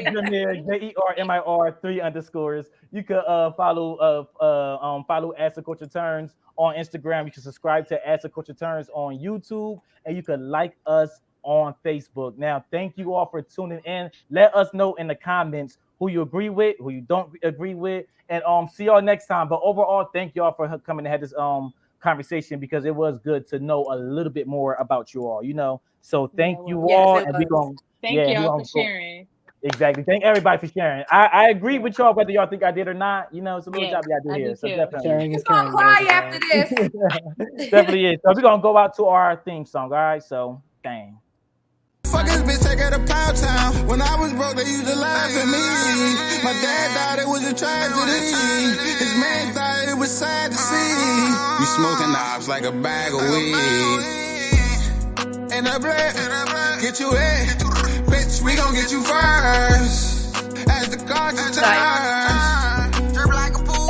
JERMIR 3_. You can follow Ask the Culture Turns on Instagram. You can subscribe to Ask the Culture Turns on YouTube, and you can like us on Facebook. Now, thank you all for tuning in. Let us know in the comments who you agree with, who you don't agree with, and see y'all next time. But overall, thank y'all for coming to have this conversation, because it was good to know a little bit more about you all, So thank you all, and thank y'all for sharing. Exactly. Thank everybody for sharing. I agree with y'all whether y'all think I did or not. It's a little job y'all do here. So definitely sharing is caring. Cry after this. Definitely is. So we're gonna go out to our theme song. All right. So dang. Fuck this bitch, take her to Pound Town. When I was broke, they used to laugh at me. My dad thought it was a tragedy. His man thought it was sad to see. You smoking knobs like a bag of weed. And a black, get you in. Bitch, we gon' get you first. As the car to turn.